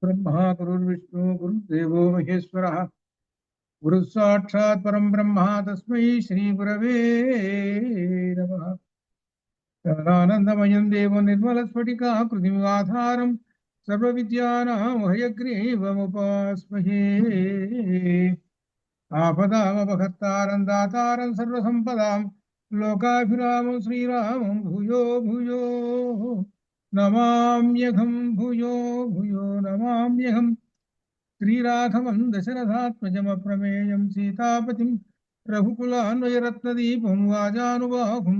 ब्रह्मा गुरुर्विष्णु गुरुदेवो महेश्वरः गुरुः साक्षात् परं ब्रह्म तस्मै श्री गुरवे नमः। ज्ञानानन्दमयं देवं निर्मलस्फटिकाकृतिमाधारं सर्वविद्यानां हयग्रीवमुपास्महे। आपदामपहर्तारं दातारं सर्वसम्पदां लोकाभिरामं श्रीरामं भूयो भूयो नमाम्यहं भूयो भूयो नमाम्यहं। श्रीराघवं दशरथात्मजमप्रमेयं सीतापतिं रघुकुलान्वयरत्नदीपं वाजानुबाहुं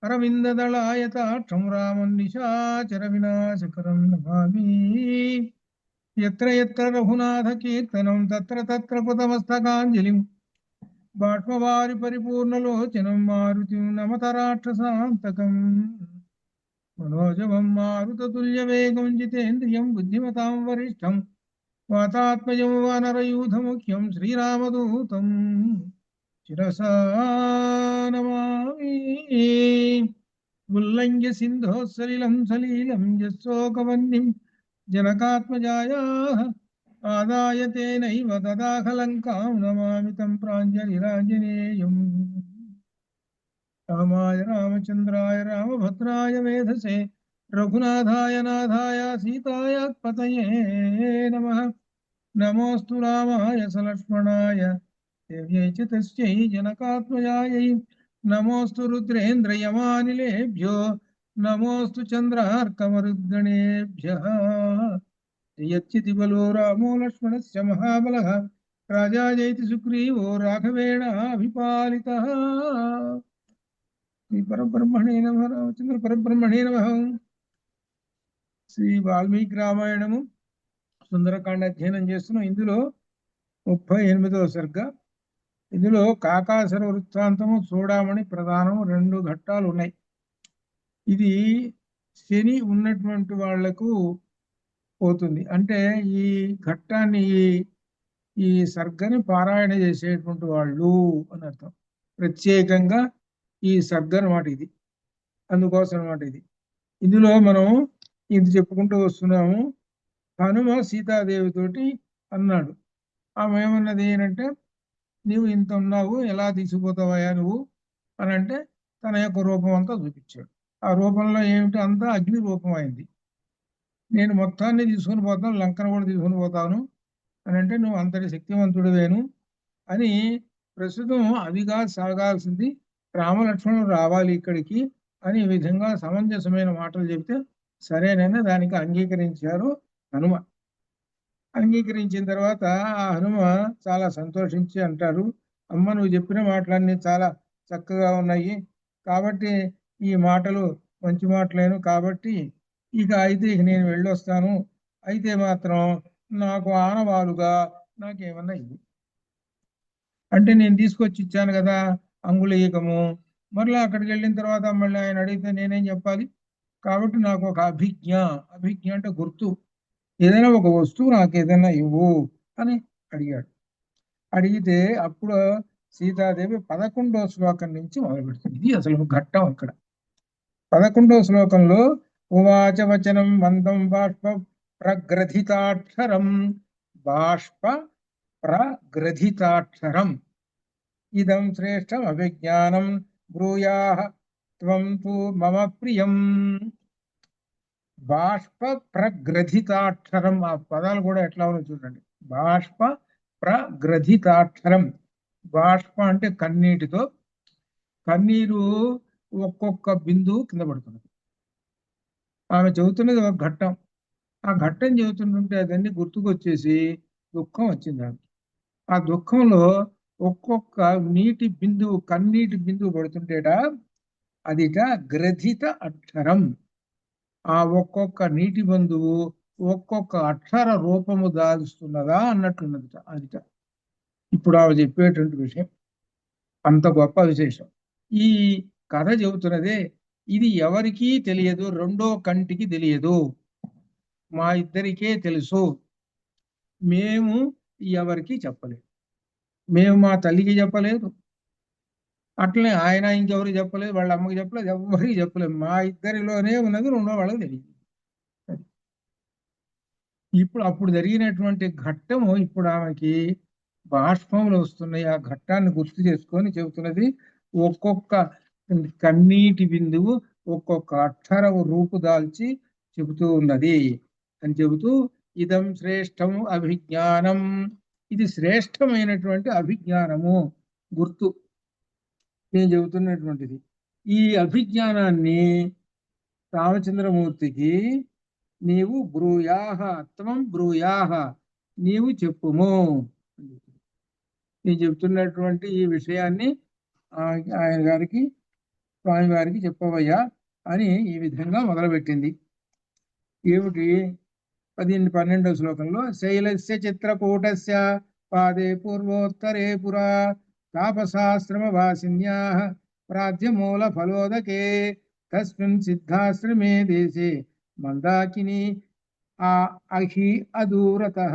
अरविन्ददलायताक्षं रामं निशाचरविनाशकरं नमामि। यत्र यत्र रघुनाथकीर्तनं तत्र तत्र कृतमस्तकाञ्जलिं बाष्पवारि परिपूर्णलोचनं मारुतिं नमत राक्षसान्तकम्। मनोजवं मारुततुल्यवेगं जितेन्द्रियं बुद्धिमतां वरिष्ठं वातात्मजं वानरयूथमुख्यं श्रीरामदूतं शिरसा नमामि। उल्लङ्घ्य सिन्धोः सलिलं सलीलं यशोकवह्निं जनकात्मजायाः आदाय तेनैव तदाखलङ्कां नमामि तं प्राञ्जलिराञ्जनेयम्। रामाय रामचन्द्राय रामभद्राय वेधसे रघुनाथाय नाथाय सीताय पतये नमः। नमोऽस्तु रामाय सलक्ष्मणाय देव्यै च तस्यै जनकात्मजायै। नमोऽस्तु रुद्रेन्द्रयमानिलेभ्यो नमोऽस्तु चन्द्रार्कमरुद्गणेभ्यः। यच्चिति बलो रामो लक्ष्मणस्य महाबलः राजा जयति सुग्रीवो राघवेणाभिपालितः। శ్రీ పరబ్రహ్మణే నమః రామచంద్ర పరబ్రహ్మణే నమః. శ్రీ వాల్మీకి రామాయణము సుందరకాండ అధ్యయనం చేస్తున్నాం. ఇందులో 38వ సర్గ. ఇందులో కాకాసుర వృత్తాంతము చూడమని ప్రధానం 2 ఘట్టాలు ఉన్నాయి. ఇది శని ఉన్నటువంటి వాళ్లకు పోతుంది. అంటే ఈ ఘట్టాన్ని ఈ సర్గని పారాయణ చేసేటువంటి వాళ్ళు అని అర్థం. ప్రత్యేకంగా ఈ సర్గ అన్నమాట ఇది, అందుకోసం అన్నమాట ఇది. ఇందులో మనం ఇది చెప్పుకుంటూ వస్తున్నాము. హనుమ సీతాదేవితోటి అన్నాడు. ఆమె ఏమన్నది అంటే, నీవు ఇంత ఉన్నావు, ఎలా తీసుకుపోతావయ్యా నువ్వు అని అంటే తన యొక్క రూపం అంతా చూపించాడు. ఆ రూపంలో ఏమిటి, అంతా అగ్ని రూపం అయింది. నేను మొత్తాన్ని తీసుకుని పోతాను, లంకను కూడా తీసుకుని పోతాను అని అంటే, నువ్వు అంతటి శక్తివంతుడివేను అని. ప్రస్తుతం అదిగా సాగాల్సింది, రామలక్ష్మణులు రావాలి ఇక్కడికి అని ఈ విధంగా సమంజసమైన మాటలు చెబితే సరేనని దానికి అంగీకరించారు హనుమ. అంగీకరించిన తర్వాత ఆ హనుమ చాలా సంతోషించి అంటారు, అమ్మ నువ్వు చెప్పిన మాటలన్నీ చాలా చక్కగా ఉన్నాయి కాబట్టి ఈ మాటలు మంచి మాటలేను కాబట్టి ఇక నేను వెళ్ళొస్తాను. అయితే మాత్రం నాకు ఆనవాలుగా నాకేమన్నా ఇవ్వు అంటే, నేను తీసుకొచ్చి ఇచ్చాను కదా అంగుళీయకము, మరలా అక్కడికి వెళ్ళిన తర్వాత మళ్ళీ ఆయన అడిగితే నేనేం చెప్పాలి? కాబట్టి నాకు ఒక అభిజ్ఞ అంటే గుర్తు, ఏదైనా ఒక వస్తువు నాకు ఏదైనా ఇవ్వు అని అడిగాడు. అడిగితే అప్పుడు సీతాదేవి 11వ శ్లోకం నుంచి మొదలు పెడుతుంది. ఇది అసలు ఘట్టం. అక్కడ 11వ శ్లోకంలో ఉవాచ వచనం మందం బాష్ప ప్రగ్రథితాక్షరం ఇదం శ్రేష్టం అభిజ్ఞానం బ్రూయాః త్వం తు మమ ప్రియం. బాష్ప ప్రగ్రథితాక్షరం, ఆ పదాలు కూడా ఎట్లా ఉన్నాయో చూడండి. బాష్ప ప్రగ్రథితాక్షరం. బాష్ప అంటే కన్నీటితో, కన్నీరు ఒక్కొక్క బిందువు కింద పడుతున్నది. ఆమె చెబుతున్నది ఒక ఘట్టం. ఆ ఘట్టం చెబుతుంటే అదన్నీ గుర్తుకొచ్చేసి దుఃఖం వచ్చింది ఆమె. ఆ దుఃఖంలో ఒక్కొక్క నీటి బిందువు, కన్నీటి బిందువు పడుతుంటేట అదిట గ్రథిత అక్షరం. ఆ ఒక్కొక్క నీటి బిందువు ఒక్కొక్క అక్షర రూపము దాల్చుతున్నదా అన్నట్లున్నదిట అదిట. ఇప్పుడు ఆమె చెప్పేటువంటి విషయం అంత గొప్ప విశేషం. ఈ కథ చెబుతున్నదే, ఇది ఎవరికీ తెలియదు, రెండో కంటికి తెలియదు, మా ఇద్దరికే తెలుసు. మేము ఎవరికి చెప్పలేదు, మేము మా తల్లికి చెప్పలేదు, అట్లనే ఆయన ఇంకెవరికి చెప్పలేదు, వాళ్ళ అమ్మకి చెప్పలేదు, ఎవరికి చెప్పలేదు. మా ఇద్దరిలోనే ఉన్నది, రెండో వాళ్ళకి తెలియదు. ఇప్పుడు అప్పుడు జరిగినటువంటి ఘట్టము ఇప్పుడు ఆమెకి బాష్పములు వస్తున్నాయి. ఆ ఘట్టాన్ని గుర్తు చేసుకొని చెబుతున్నది. ఒక్కొక్క కన్నీటి బిందువు ఒక్కొక్క అక్షరము రూపుదాల్చి చెబుతూ ఉన్నది అని చెబుతూ, ఇదం శ్రేష్టము అభిజ్ఞానం, ఇది శ్రేష్టమైనటువంటి అభిజ్ఞానము గుర్తు నేను చెబుతున్నటువంటిది. ఈ అభిజ్ఞానాన్ని రామచంద్రమూర్తికి నీవు బ్రూయాహ, త్వం బ్రూయాహ, నీవు చెప్పుము. నేను చెప్తున్నటువంటి ఈ విషయాన్ని ఆయన గారికి, స్వామి వారికి చెప్పవయ్యా అని ఈ విధంగా మొదలుపెట్టింది. ఏమిటి? 12వ శ్లోకంలో శైలస్య చిత్రకూటస్య పాదే పూర్వోత్తరే పురా తాపసాశ్రమ వాసిన్యాః ప్రాధ్యమూల ఫలోదకే తస్మిన్ సిద్ధాశ్రమే దేశే మందాకిని అహి అదూరతః,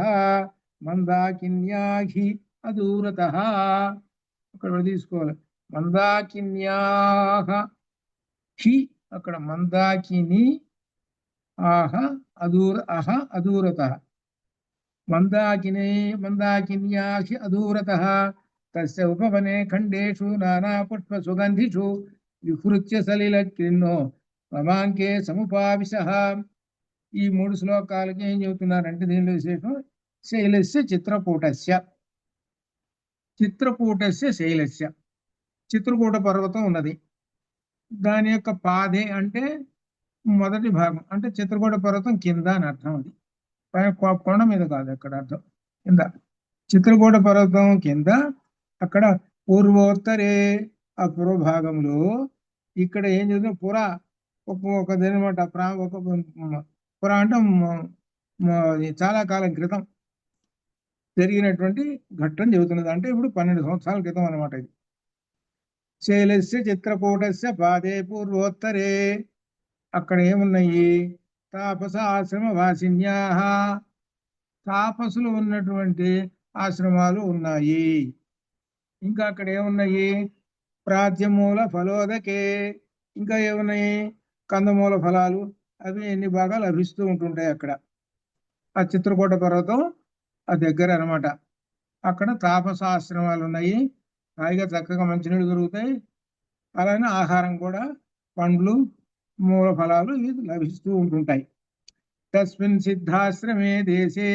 మందాకిన్యాహి అదూరతః. అక్కడ తీసుకోవాలి. మందాకిన్యాహ హి, అక్కడ మందాకిని ఆహ అహ అదూరతః, మందాకిన్యాహి అదూరతః తస్య ఉపవనే ఖండేషు నానా పుష్ప సుగంధిషు విహృత్య సలిల కిన్నో మమాంకే సముపావిశః. ఈ 3 శ్లోకాలకి ఏం చెబుతున్నారంటే దీనిలో విశేషం శైలస్య చిత్రకూటస్య, చిత్రకూటస్య శైలస్య, చిత్రకూట పర్వతం ఉన్నది. దాని యొక్క పాదే అంటే మొదటి భాగం, అంటే చిత్రకూట పర్వతం కింద అని అర్థం. అది పైన కొండ మీద కాదు, అక్కడ అర్థం కింద. చిత్రకూట పర్వతం కింద అక్కడ పూర్వోత్తరే, ఆ పూర్వ భాగంలో. ఇక్కడ ఏం చేద్దాం, పురా ఒకదనమాట. ఒక పురా అంటే చాలా కాలం క్రితం జరిగినటువంటి ఘట్టం చెబుతున్నది. అంటే ఇప్పుడు 12 సంవత్సరాల క్రితం అనమాట ఇది. శైలస్య చిత్రకూటస్య పాదే పూర్వోత్తరే, అక్కడ ఏమున్నాయి? తాపస ఆశ్రమ వాసిన్యాః, తాపసులు ఉన్నటువంటి ఆశ్రమాలు ఉన్నాయి. ఇంకా అక్కడ ఏమున్నాయి? ప్రాధ్యమూల ఫలోదకే, ఇంకా ఏమున్నాయి? కందమూల ఫలాలు, అవి ఎన్ని బాగా లభిస్తూ ఉంటుంటాయి అక్కడ. ఆ చిత్రకూట పర్వతం ఆ దగ్గర అనమాట. అక్కడ తాపసాశ్రమాలు ఉన్నాయి. హాయిగా చక్కగా మంచినీళ్ళు దొరుకుతాయి. అలానే ఆహారం కూడా, పండ్లు, మూల ఫలాలు ఇవి లభిస్తూ ఉంటుంటాయి. తస్మిన్ సిద్ధాశ్రమే దేశే,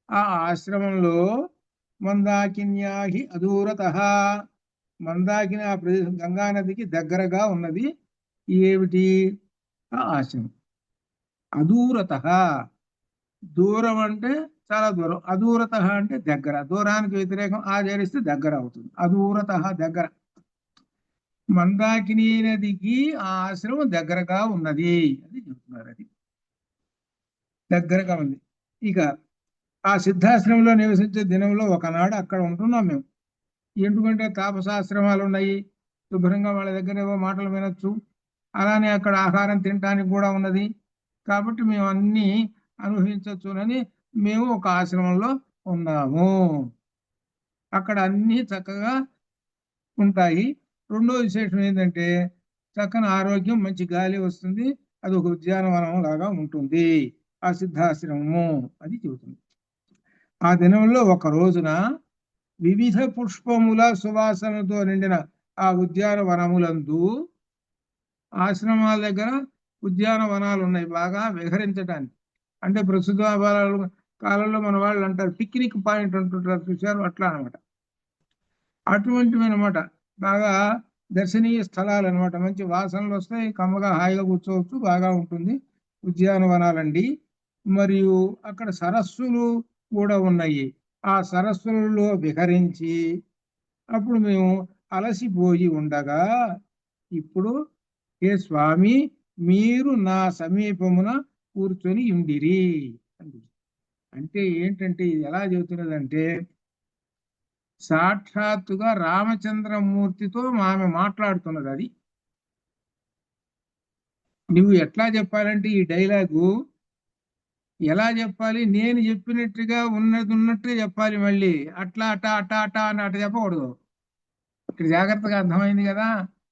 ఆ ఆశ్రమంలో మందాకిన్యాహి అదూరతః, మందాకిని ఆ ప్రదేశం గంగా నదికి దగ్గరగా ఉన్నది. ఏమిటి? ఆ ఆశ్రమం. అదూరతః, దూరం అంటే చాలా దూరం. అదూరతః అంటే దగ్గర. దూరానికి వ్యతిరేకం ఆచరిస్తే దగ్గర అవుతుంది. అదూరతః దగ్గర. మందాకిని నదికి ఆ ఆశ్రమం దగ్గరగా ఉన్నది అని చెప్తున్నారు. అది దగ్గరగా ఉంది. ఇక ఆ సిద్ధాశ్రమంలో నివసించే దినంలో ఒకనాడు అక్కడ ఉంటున్నాం మేము. ఎందుకంటే తాపసాశ్రమాలు ఉన్నాయి, శుభ్రంగా వాళ్ళ దగ్గర ఏవో మాటలు వినొచ్చు, అలానే అక్కడ ఆహారం తినటానికి కూడా ఉన్నది. కాబట్టి మేము అన్ని అనుభవించవచ్చునని మేము ఒక ఆశ్రమంలో ఉన్నాము. అక్కడ అన్ని చక్కగా ఉంటాయి. రెండో విశేషం ఏంటంటే చక్కని ఆరోగ్యం, మంచి గాలి వస్తుంది. అది ఒక ఉద్యానవనం లాగా ఉంటుంది ఆ సిద్ధాశ్రమము అని చెబుతుంది. ఆ దినంలో ఒక రోజున వివిధ పుష్పముల సువాసనతో నిండిన ఆ ఉద్యానవనములందు, ఆశ్రమాల దగ్గర ఉద్యానవనాలు ఉన్నాయి బాగా విహరించడానికి. అంటే ప్రస్తుత కాలంలో మన వాళ్ళు అంటారు పిక్నిక్ పాయింట్ అంటుంటారు, చూశారు? అట్లా అనమాట. అటువంటివి అనమాట, బాగా దర్శనీయ స్థలాలు అనమాట. మంచి వాసనలు వస్తాయి, కమ్మగా హాయిగా కూర్చోవచ్చు, బాగా ఉంటుంది. ఉద్యానవనాలండి. మరియు అక్కడ సరస్సులు కూడా ఉన్నాయి. ఆ సరస్సులలో విహరించి అప్పుడు మేము అలసిపోయి ఉండగా, ఇప్పుడు ఏ స్వామి మీరు నా సమీపమున కూర్చొని ఉండిరి అంది. అంటే ఏంటంటే ఇది ఎలా చెబుతున్నదంటే సాక్షాత్తుగా రామచంద్రమూర్తితో ఆమె మాట్లాడుతున్నది. అది నువ్వు ఎట్లా చెప్పాలంటే ఈ డైలాగు ఎలా చెప్పాలి? నేను చెప్పినట్టుగా ఉన్నట్టుగా చెప్పాలి. మళ్ళీ అట్లా అటా అటా అటా అని అట చెప్పకూడదు. ఇక్కడ జాగ్రత్తగా అర్థమైంది కదా?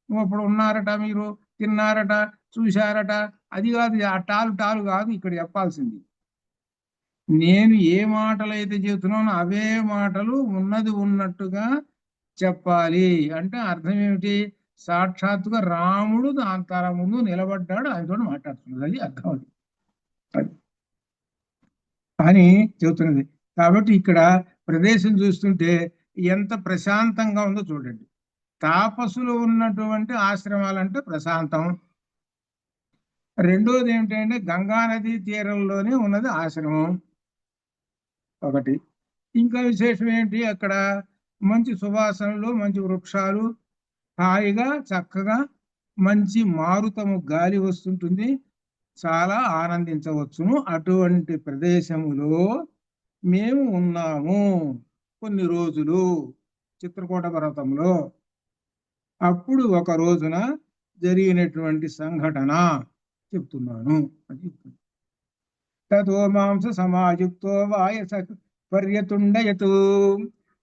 నువ్వు అప్పుడు ఉన్నారట, మీరు తిన్నారట, చూశారట, అది కాదు. ఆ టాలు టాలు కాదు ఇక్కడ చెప్పాల్సింది. నేను ఏ మాటలైతే చెబుతున్నానో అవే మాటలు ఉన్నది ఉన్నట్టుగా చెప్పాలి. అంటే అర్థం ఏమిటి? సాక్షాత్తుగా రాముడు దాని తల ముందు నిలబడ్డాడు, ఆయనతో మాట్లాడుతున్నది. అది అర్థం. అది అని చెబుతున్నది. కాబట్టి ఇక్కడ ప్రదేశం చూస్తుంటే ఎంత ప్రశాంతంగా ఉందో చూడండి. తాపసులు ఉన్నటువంటి ఆశ్రమాలంటే ప్రశాంతం. రెండోది ఏమిటంటే గంగా నదీ తీరంలోనే ఉన్నది ఆశ్రమం ఒకటి. ఇంకా విశేషం ఏంటి? అక్కడ మంచి సువాసనలు, మంచి వృక్షాలు, హాయిగా చక్కగా మంచి మారుతము గాలి వస్తుంటుంది, చాలా ఆనందించవచ్చును. అటువంటి ప్రదేశములో మేము ఉన్నాము కొన్ని రోజులు చిత్రకూట పర్వతంలో. అప్పుడు ఒక రోజున జరిగినటువంటి సంఘటన చెప్తున్నాను. అది తతో మాంస సమాయుక్తో వాయస పర్యతుండయతు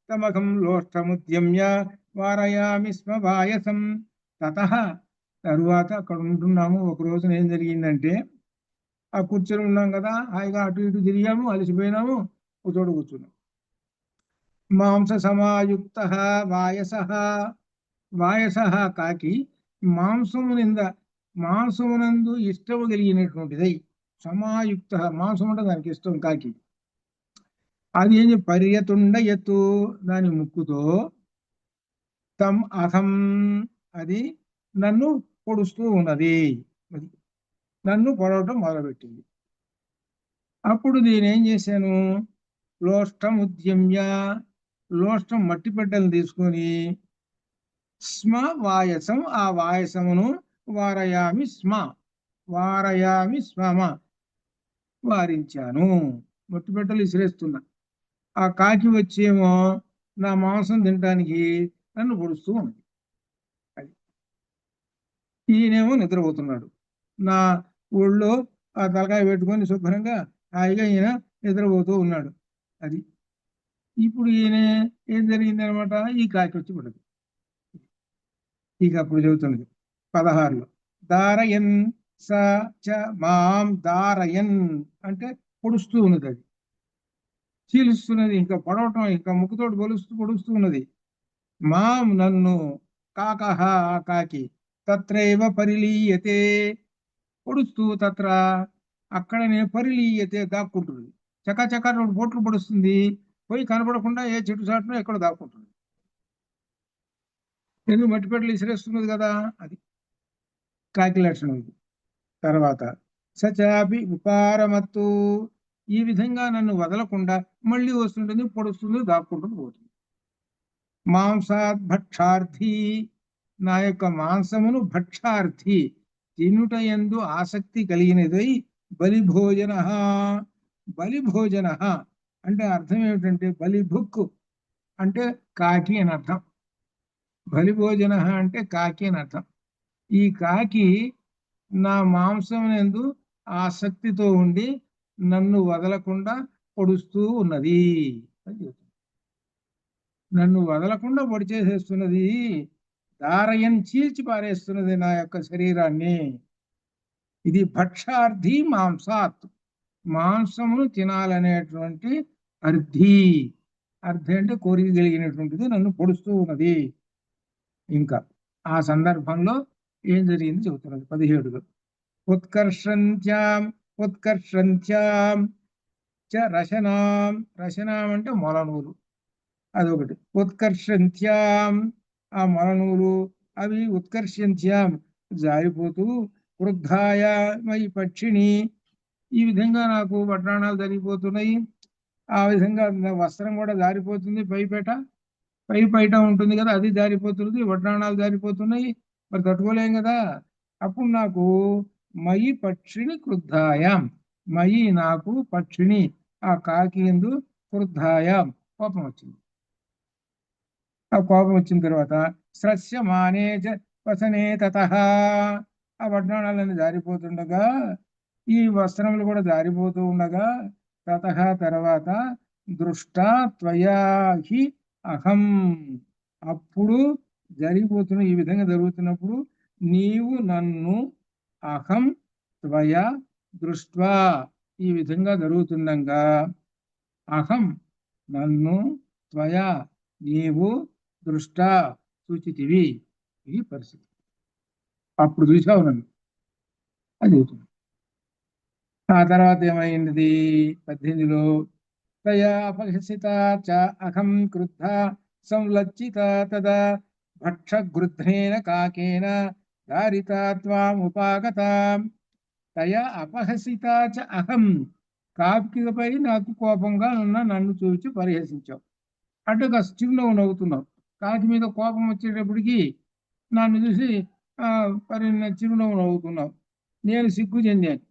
తమకం లోష్టముద్యమ్య వారయామి స్మ వాయసం. తతః తరువాత అక్కడ ఉంటున్నాము. ఒక రోజున ఏం జరిగిందంటే, ఆ కూర్చొని ఉన్నాం కదా, హాయిగా అటు ఇటు తిరిగాము, అలసిపోయినాము, ఒక చోట కూర్చున్నాం. మాంస సమాయుక్త వాయస, వాయస కాకి మాంసమునందు ఇష్టము కలిగినటువంటిదై, సమాయుక్త మాంసం అంటే దానికి ఇష్టం కాకి. అది ఏం పర్యతుండ ఎత్తు, దాని ముక్కుతో తం అహం, అది నన్ను పొడుస్తూ ఉన్నది. అది నన్ను పొడవటం మొదలుపెట్టింది. అప్పుడు నేనేం చేశాను? లోష్టం ఉద్యమ్య, లోష్టం మట్టి బిడ్డలు తీసుకొని స్మ వాయసం, ఆ వాయసమును వారయామి స్మ, వారయామి స్మమ, వారించాను. మట్టి బిడ్డలు విసిరేస్తున్నా. ఆ కాకి వచ్చేమో నా మాంసం తినడానికి నన్ను పొడుస్తూ ఉంది. అది ఈయనేమో నిద్రపోతున్నాడు. నా ఊళ్ళో ఆ తలకాయ పెట్టుకొని శుభ్రంగా హాయిగా ఈయన నిద్రపోతూ ఉన్నాడు. అది ఇప్పుడు ఈయన ఏం జరిగింది అనమాట? ఈ కాకి వచ్చి పడదు. ఇక అప్పుడు చెబుతున్నది 16లో, దారయన్ స చ మాం దారయన్ అంటే పొడుస్తూ ఉన్నది. అది చీలుస్తున్నది, ఇంకా పొడవటం, ఇంకా ముక్కుతోటి పొడుస్తూ ఉన్నది. మాం నన్ను, కాకహ ఆ కాకి, తత్రైవ పరిలీయతే పొడుస్తూ, తత్ర అక్కడనే, పరిలీయతే దాక్కుంటుంది. చకాచక రెండు పోట్లు పొడుస్తుంది, పోయి కనపడకుండా ఏ చెట్టు చాటునో ఎక్కడ దాక్కుంటుంది. ఎందుకు? మట్టిపెట్టలు విసిరేస్తున్నది కదా. అది కాకి లక్షణం. ఇది తర్వాత సచాపి ఉపారమత్తు, ఈ విధంగా నన్ను వదలకుండా మళ్ళీ వస్తుంటుంది, పొడుస్తుంది, దాక్కుంటుంది, పోతుంది. మాంసాత్ భక్షార్థి, నా యొక్క మాంసమును భక్షార్థి, తినుట యందు ఆసక్తి కలిగినదై, బలిభోజన, బలిభోజన అంటే అర్థం ఏమిటంటే బలిభుక్కు అంటే కాకి అని అర్థం. బలిభోజన అంటే కాకి అని అర్థం. ఈ కాకి నా మాంసం యందు ఆసక్తితో ఉండి నన్ను వదలకుండా పొడుస్తూ ఉన్నది. నన్ను వదలకుండా పొడి చేసేస్తున్నది, దారయన్ చీల్చి పారేస్తున్నది నా యొక్క శరీరాన్ని. ఇది భక్షార్థి మాంసాత్, మాంసమును తినాలనేటువంటి అర్థి, అర్థి అంటే కోరిక కలిగినటువంటిది నన్ను పొడుస్తూ ఉన్నది. ఇంకా ఆ సందర్భంలో ఏం జరిగింది చెబుతున్నది 17లో. ఉత్కర్షంత్యాం, ఉత్కర్షంత్యాం చ రశనాం, రశనాం అంటే మొలనూలు, అదొకటి. ఉత్కర్షంత్యాం ఆ మొలనూలు, అవి ఉత్కర్షంత్యాం జారిపోతూ, వృద్ధాయ మై పక్షిణి, ఈ విధంగా నాకు వడ్రాణాలు జరిగిపోతున్నాయి. ఆ విధంగా వస్త్రం కూడా జారిపోతుంది, పై పైట ఉంటుంది కదా, అది జారిపోతున్నది, వడ్రాణాలు జారిపోతున్నాయి. మరి తట్టుకోలేం కదా. అప్పుడు నాకు మయి పక్షిని క్రుద్ధాయాం, మయి నాకు పక్షిని ఆ కాకి యందు క్రుద్ధాయాం కోపం వచ్చింది. ఆ కోపం వచ్చిన తర్వాత స్రస్యమానే వసనే తతః, ఆ వడ్డాణాలన్నీ జారిపోతుండగా, ఈ వస్త్రములు కూడా జారిపోతూ ఉండగా, తతః తర్వాత, దృష్టా త్వయా హి అహం, అప్పుడు జరిగిపోతున్న ఈ విధంగా జరుగుతున్నప్పుడు నీవు నన్ను, అహం త్వయా దృష్ట్వా, ఈ విధంగా జరుగుతుండగా, అహం నన్ను త్వయా నీవు దృష్టా సూచితివి. ఇది పరిస్థితి. అప్పుడు చూసావు నన్ను అది చెబుతుంది. ఆ తర్వాత ఏమైంది 18లో తయా అపహసిత చ అహం క్రుద్ధ సంలజ్జిత తదా భక్షగృధ్నేన కాకేన దారితా త్వాముపాగత. తయా అపహసిత చ అహం, కాకిపై నాకు కోపంగా ఉన్న నన్ను చూచి పరిహసించావు. అంటే కాస్త చిరునవ్వు నవ్వుతున్నావు. కాకి మీద కోపం వచ్చేటప్పటికి నన్ను చూసి చిరునవ్వు నవ్వుతున్నావు. నేను సిగ్గు చెందాను.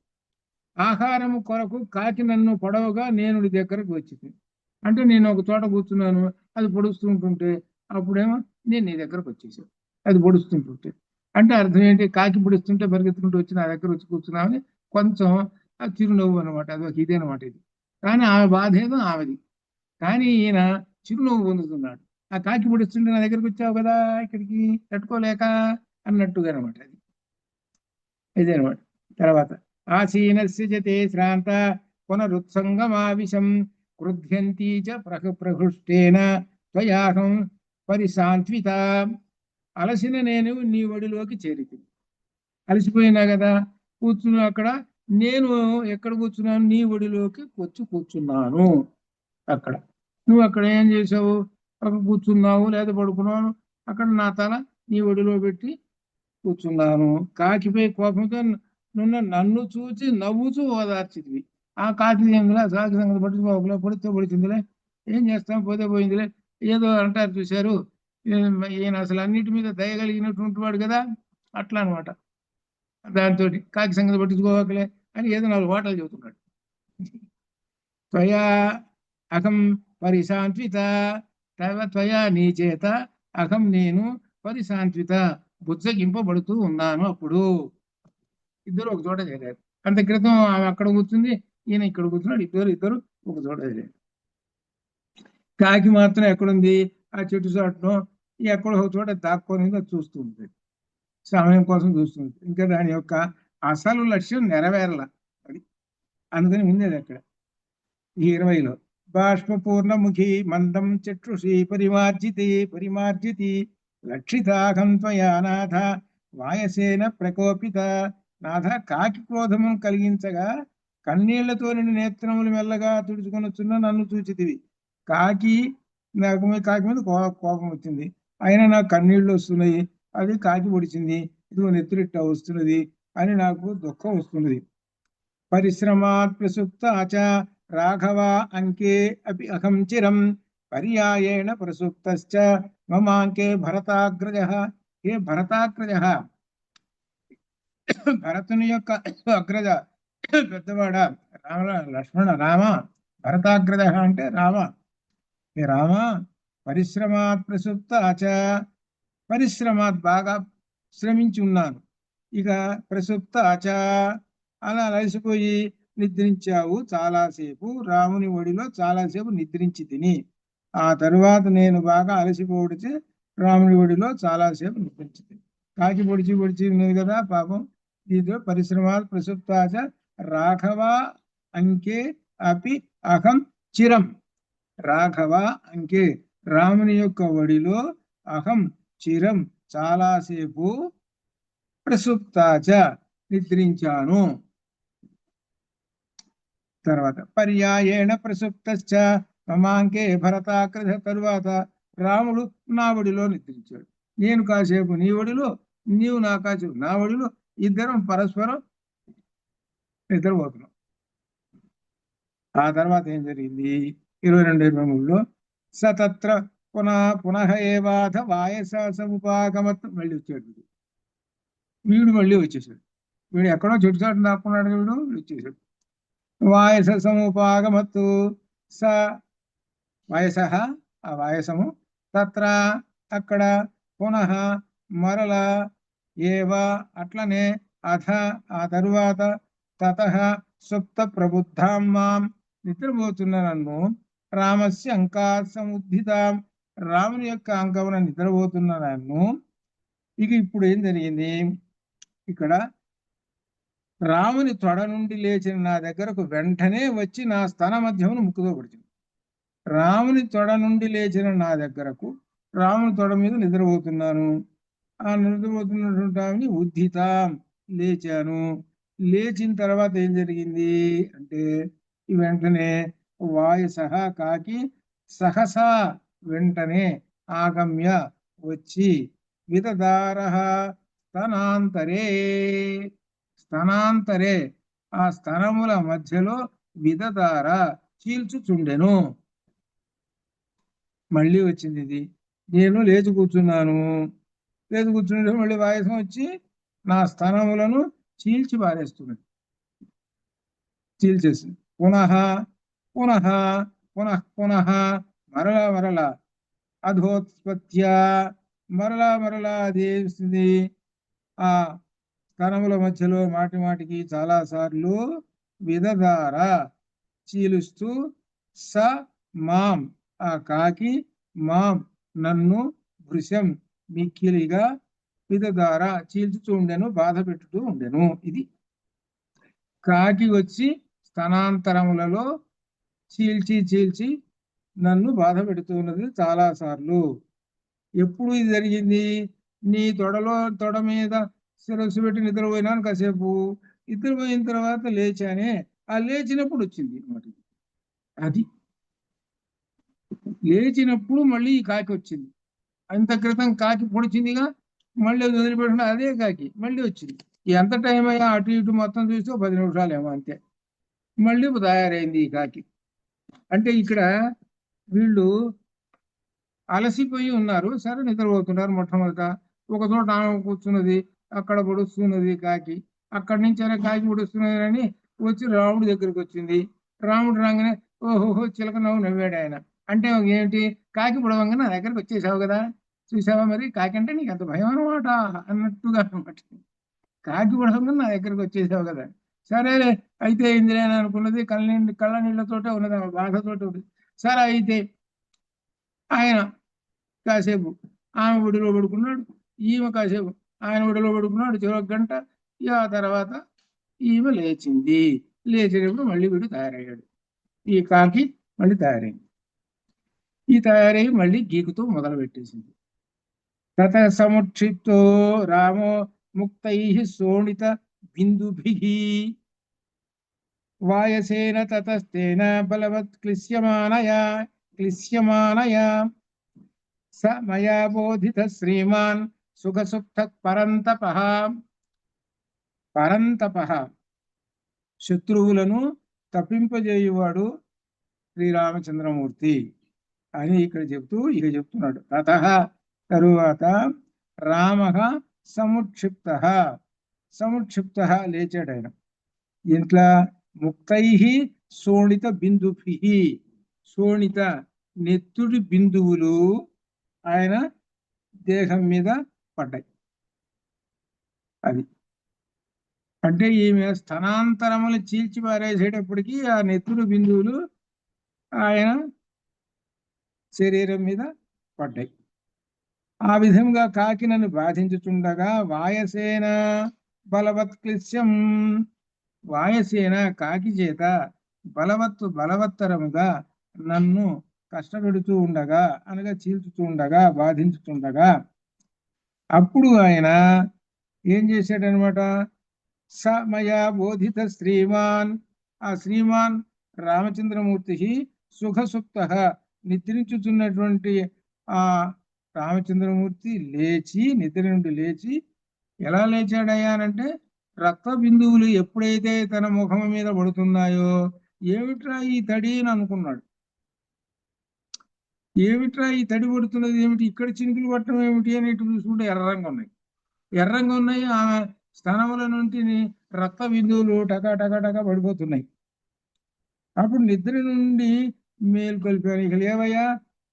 ఆహారము కొరకు కాకి నన్ను పొడవగా నేను నీ దగ్గరకు వచ్చింది. అంటే నేను ఒక చోట కూర్చున్నాను, అది పొడుస్తుంటుంటే అప్పుడేమో నేను నీ దగ్గరకు వచ్చేసాను. అది పొడుస్తుంటుంటే అంటే అర్థం ఏంటి? కాకి పొడుస్తుంటే పరిగెత్తుకుంటూ వచ్చి నా దగ్గర వచ్చి కూర్చున్నామని కొంచెం ఆ చిరునవ్వు అనమాట. అది ఒక ఇదేనమాట ఇది. కానీ ఆమె బాధ ఏదో ఆమెది. కానీ ఈయన చిరునవ్వు పొందుతున్నాడు. ఆ కాకి పొడుస్తుంటే నా దగ్గరకు వచ్చావు కదా ఇక్కడికి తట్టుకోలేక అన్నట్టుగా అనమాట. అది ఇదేనమాట. తర్వాత ఆసీనస్య జతే శ్రాంత పునరుత్సంగమావిశం క్రుధ్యంతి చ ప్రహృష్టేన త్వయాహం పరిశాంత్విత. అలసిన నేను నీ ఒడిలోకి చేరితి. అలసిపోయినా కదా కూర్చుని అక్కడ, నేను ఎక్కడ కూర్చున్నాను? నీ ఒడిలోకి వచ్చి కూర్చున్నాను. అక్కడ నువ్వు అక్కడ ఏం చేసావు? అక్కడ కూర్చున్నావు లేదా పడుకున్నావు. అక్కడ నా తల నీ ఒడిలో పెట్టి కూర్చున్నాను. కాకిపై కోపంతో నన్ను చూచి నవ్వుచూ ఓదార్చితివి. ఆ కాకి ఏందిలే, కాకి సంగతి పట్టుకోకలే, పొడితే పొడిచిందిలే, ఏం చేస్తాం, పోతే పోయిందిలే, ఏదో అంటారు చూశారు. ఈయన అసలు అన్నిటి మీద దయగలిగినటువంటి వాడు కదా, అట్లా అనమాట. దాంతో కాకి సంగతి పట్టించుకోకలే అని ఏదో 4 మాటలు చెబుతున్నాడు. త్వయా అహం పరిశాంత్విత, త్వయా నీ చేత అహం నేను పరిశాంత్విత బుజ్జగింపబడుతూ ఉన్నాను. అప్పుడు ఇద్దరు ఒక చోట చేరారు. అంత క్రితం ఆమె అక్కడ కూర్చుంది, ఈయన ఇక్కడ కూర్చున్నాడు. ఇద్దరు ఒక చోట చేరారు. కాకి మాత్రం ఎక్కడుంది? ఆ చెట్టు చాటును ఎక్కడో ఒక చోట దాక్కొని చూస్తుంది, సమయం కోసం చూస్తుంది. ఇంకా దాని యొక్క అసలు లక్ష్యం నెరవేరల. అది అందుకని ఉండేది అక్కడ. ఈ 20లో బాష్పూర్ణముఖి మందం చక్షుషి పరిమార్జితి లక్షితాహం త్వయా నాథ వాయసేన ప్రకోపిత. నాథ, కాకి క్రోధము కలిగించగా కన్నీళ్లతో నిన్ను నేత్రములు మెల్లగా తుడుచుకొనొచ్చున్న నన్ను చూచితివి. కాకి కాకి మీద కోపం వచ్చింది, అయినా నాకు కన్నీళ్లు వస్తున్నాయి. అది కాకి పొడిచింది, ఇదిగో నెత్తురిట్ట వస్తున్నది అని నాకు దుఃఖం వస్తున్నది. పరిశ్రమాత్ ప్రసుప్తాచ రాఘవ అంకే అపి అహం చిరం పర్యాయేణ ప్రసుప్తశ్చ మమాంకే భరతాగ్రజః. ఏ భరతాగ్రజః, భరతుని యొక్క అగ్రజ, పెద్దవాడ లక్ష్మణ రామ. భరతాగ్రజ అంటే రామ. ఏ రామ, పరిశ్రమాత్ ప్రసుప్తాచ, పరిశ్రమాత్ బాగా శ్రమించి ఉన్నాను. ఇక ప్రసుప్తాచ అలా అలసిపోయి నిద్రించావు చాలాసేపు. రాముని ఒడిలో చాలాసేపు నిద్రించి తిని, ఆ తరువాత నేను బాగా అలసిపోడిచి రాముని ఒడిలో చాలాసేపు నిద్రించి తిని. కాకి పొడిచి ఉన్నది కదా పాపం. దీంతో పరిశ్రమాలు ప్రసుప్తాచ రాఘవ అంకే అపి అహం చిరం. రాఘవ అంకే, రాముని యొక్క ఒడిలో అహం చిరం చాలాసేపు ప్రసుప్తాచ నిద్రించాను. తర్వాత పర్యాయేణ ప్రసుప్తశ్చ మమాంకే భరతాగ్రజ. తరువాత రాముడు నా ఒడిలో నిద్రించాడు. నేను కాసేపు నీ ఒడిలో, నీవు నా కాసేపు నా ఒడిలో, ఇద్దరం పరస్పరం నిద్రపోతున్నాం. ఆ తర్వాత ఏం జరిగింది? 22-23లో సతత్ర పునః ఏవాథ వాయస సముపాగమత్. మళ్ళీ వచ్చాడు వీడు, మళ్ళీ వచ్చేసాడు. వీడు ఎక్కడో చెట్టు చాటు దాక్కున్నాడు, వీడు వచ్చేసాడు. వాయస సముపాగమత్తు స వయస, ఆ వాయసము, తత్ర అక్కడ, పునః మరల, ఏవ అట్లనే, అథ ఆ తరువాత, తతః సుప్త ప్రబుద్ధాం మాం నిద్రపోతున్న నన్ను, రామస్య అంకాత్ సముద్ధితాం రాముని యొక్క అంకమున నిద్రపోతున్న నన్ను. ఇక ఇప్పుడు ఏం జరిగింది? ఇక్కడ రాముని తొడ నుండి లేచిన నా దగ్గరకు వెంటనే వచ్చి నా స్తన మధ్యమును ముక్కుతో పొడిచింది. రాముని తొడ నుండి లేచిన నా దగ్గరకు రాముని తొడ మీద నిద్రపోతున్నాను. ఆ నిద్రపోతున్నటువంటి ఆమెని ఉద్ధితాం లేచాను. లేచిన తర్వాత ఏం జరిగింది అంటే వెంటనే వాయసహ కాకి సహసా వెంటనే ఆగమ్య వచ్చి విదదార స్తనాంతరే స్తనాంతరే ఆ స్తనముల మధ్యలో విదదార చీల్చుచుండెను. మళ్ళీ వచ్చింది ఇది. నేను లేచి కూర్చున్నాను. లేచి కూర్చుంటే మళ్ళీ వాయసం వచ్చి నా స్తనములను చీల్చి పారేస్తున్నది. చీల్చేసింది. పునః పునః పునః పునః మరలా మరలా అధోత్పత్య మరలా అదేస్తుంది. ఆ స్తనముల మధ్యలో మాటి మాటికి చాలా సార్లు విదదార చీలుస్తూ స మాం ఆ కాకి మాం నన్ను భృశం మిక్కిలిగా విదదార చీల్చుతూ ఉండెను, బాధ పెట్టుతూ ఉండెను. ఇది కాకి వచ్చి స్తనాంతరములలో చీల్చి నన్ను బాధ పెడుతున్నది చాలా సార్లు. ఎప్పుడు ఇది జరిగింది? నీ తొడ మీద శిరస్సు పెట్టి నిద్రపోయినాను కాసేపు. నిద్రపోయిన తర్వాత లేచానే, ఆ లేచినప్పుడు వచ్చింది అన్నమాట. అది లేచినప్పుడు మళ్ళీ ఈ కాకి వచ్చింది. అంత క్రితం కాకి పొడిచిందిగా, మళ్ళీ వదిలిపెట్టిన అదే కాకి మళ్ళీ వచ్చింది. ఎంత టైం అయ్యా అటు ఇటు మొత్తం చూస్తే 10 నిమిషాలేమో అంతే. మళ్ళీ తయారైంది ఈ కాకి. అంటే ఇక్కడ వీళ్ళు అలసిపోయి ఉన్నారు. సరే నిద్రపోతున్నారు. మొట్టమొదట ఒక చోట ఆమె కూర్చున్నది, అక్కడ పొడుస్తున్నది కాకి. అక్కడి నుంచి అనే కాకి పొడుస్తున్నది అని వచ్చి రాముడి దగ్గరికి వచ్చింది. రాముడు రాగానే ఓహోహో చిలక నవ్వాడు ఆయన. అంటే ఏమిటి, కాకి పొడవంగా నా దగ్గరికి వచ్చేసావు కదా, చూసావా మరి కాకి అంటే నీకు అంత భయం అనమాట అన్నట్టుగా అనమాట. కాకి పొడవంగా నా దగ్గరికి వచ్చేసావు కదా, సరేలే అయితే ఇందిరే అని అనుకున్నది. కళ్ళ నీళ్ళతోటే ఉన్నది, ఆమె బాధతోటి ఉన్నది. సరే అయితే ఆయన కాసేపు ఆమె ఒడిలో పడుకున్నాడు, ఈమె కాసేపు ఆయన ఒడిలో పడుకున్నాడు. చివరి గంట. ఆ తర్వాత ఈమె లేచింది. లేచినప్పుడు మళ్ళీ వీడు తయారయ్యాడు. ఈ కాకి మళ్ళీ తయారైంది. ఈ తయారయ్యి మళ్ళీ గీకుతూ మొదలు పెట్టేసింది. తత సముక్షిప్తో రామో ముక్తై శోణిత బిందుభి వాయసేన తతస్తేన బలవత్ క్లిశ్యమానయా స మయా బోధిత శ్రీమాన్ సుఖసుప్త పరంతపః శత్రువులను తప్పింపజేయువాడు శ్రీరామచంద్రమూర్తి అని ఇక్కడ చెప్తున్నాడు. తతః తరువాత రామః సముక్షిప్త లేచాడు ఆయన. ఇంట్లో ముక్తై శోణిత బిందుభి శోణిత నెత్తుడి బిందువులు ఆయన దేహం మీద పడ్డాయి. అది అంటే ఈమె స్థనాంతరములు చీల్చి పారేసేటప్పటికీ ఆ నెత్తుడు బిందువులు ఆయన శరీరం మీద పడ్డాయి. ఆ విధంగా కాకి నన్ను బాధించుచుండగా వాయసేన బలవత్క్లిశ్యం వాయసేన కాకి చేత బలవత్తరముగా నన్ను కష్టపెడుతూ ఉండగా, అనగా చీల్చుతూ ఉండగా, బాధించుతుండగా అప్పుడు ఆయన ఏం చేశాడనమాట, స మయా బోధిత శ్రీమాన్ ఆ శ్రీమాన్ రామచంద్రమూర్తి సుఖసుప్త నిద్రించుతున్నటువంటి ఆ రామచంద్రమూర్తి నిద్ర నుండి లేచి ఎలా లేచాడయ్యానంటే, రక్త బిందువులు ఎప్పుడైతే తన ముఖం మీద పడుతున్నాయో ఏమిట్రా ఈ తడి అని అనుకున్నాడు. ఏమిట్రా ఈ తడి పడుతున్నది ఏమిటి, ఇక్కడ చినుకులు పట్టడం ఏమిటి అని ఇటు చూసుకుంటే ఎర్రంగా ఉన్నాయి. ఆమె స్థనముల నుండి రక్త బిందువులు టకా పడిపోతున్నాయి. అప్పుడు నిద్ర నుండి మేల్కొల్పాను. ఇక లేవయ్యా,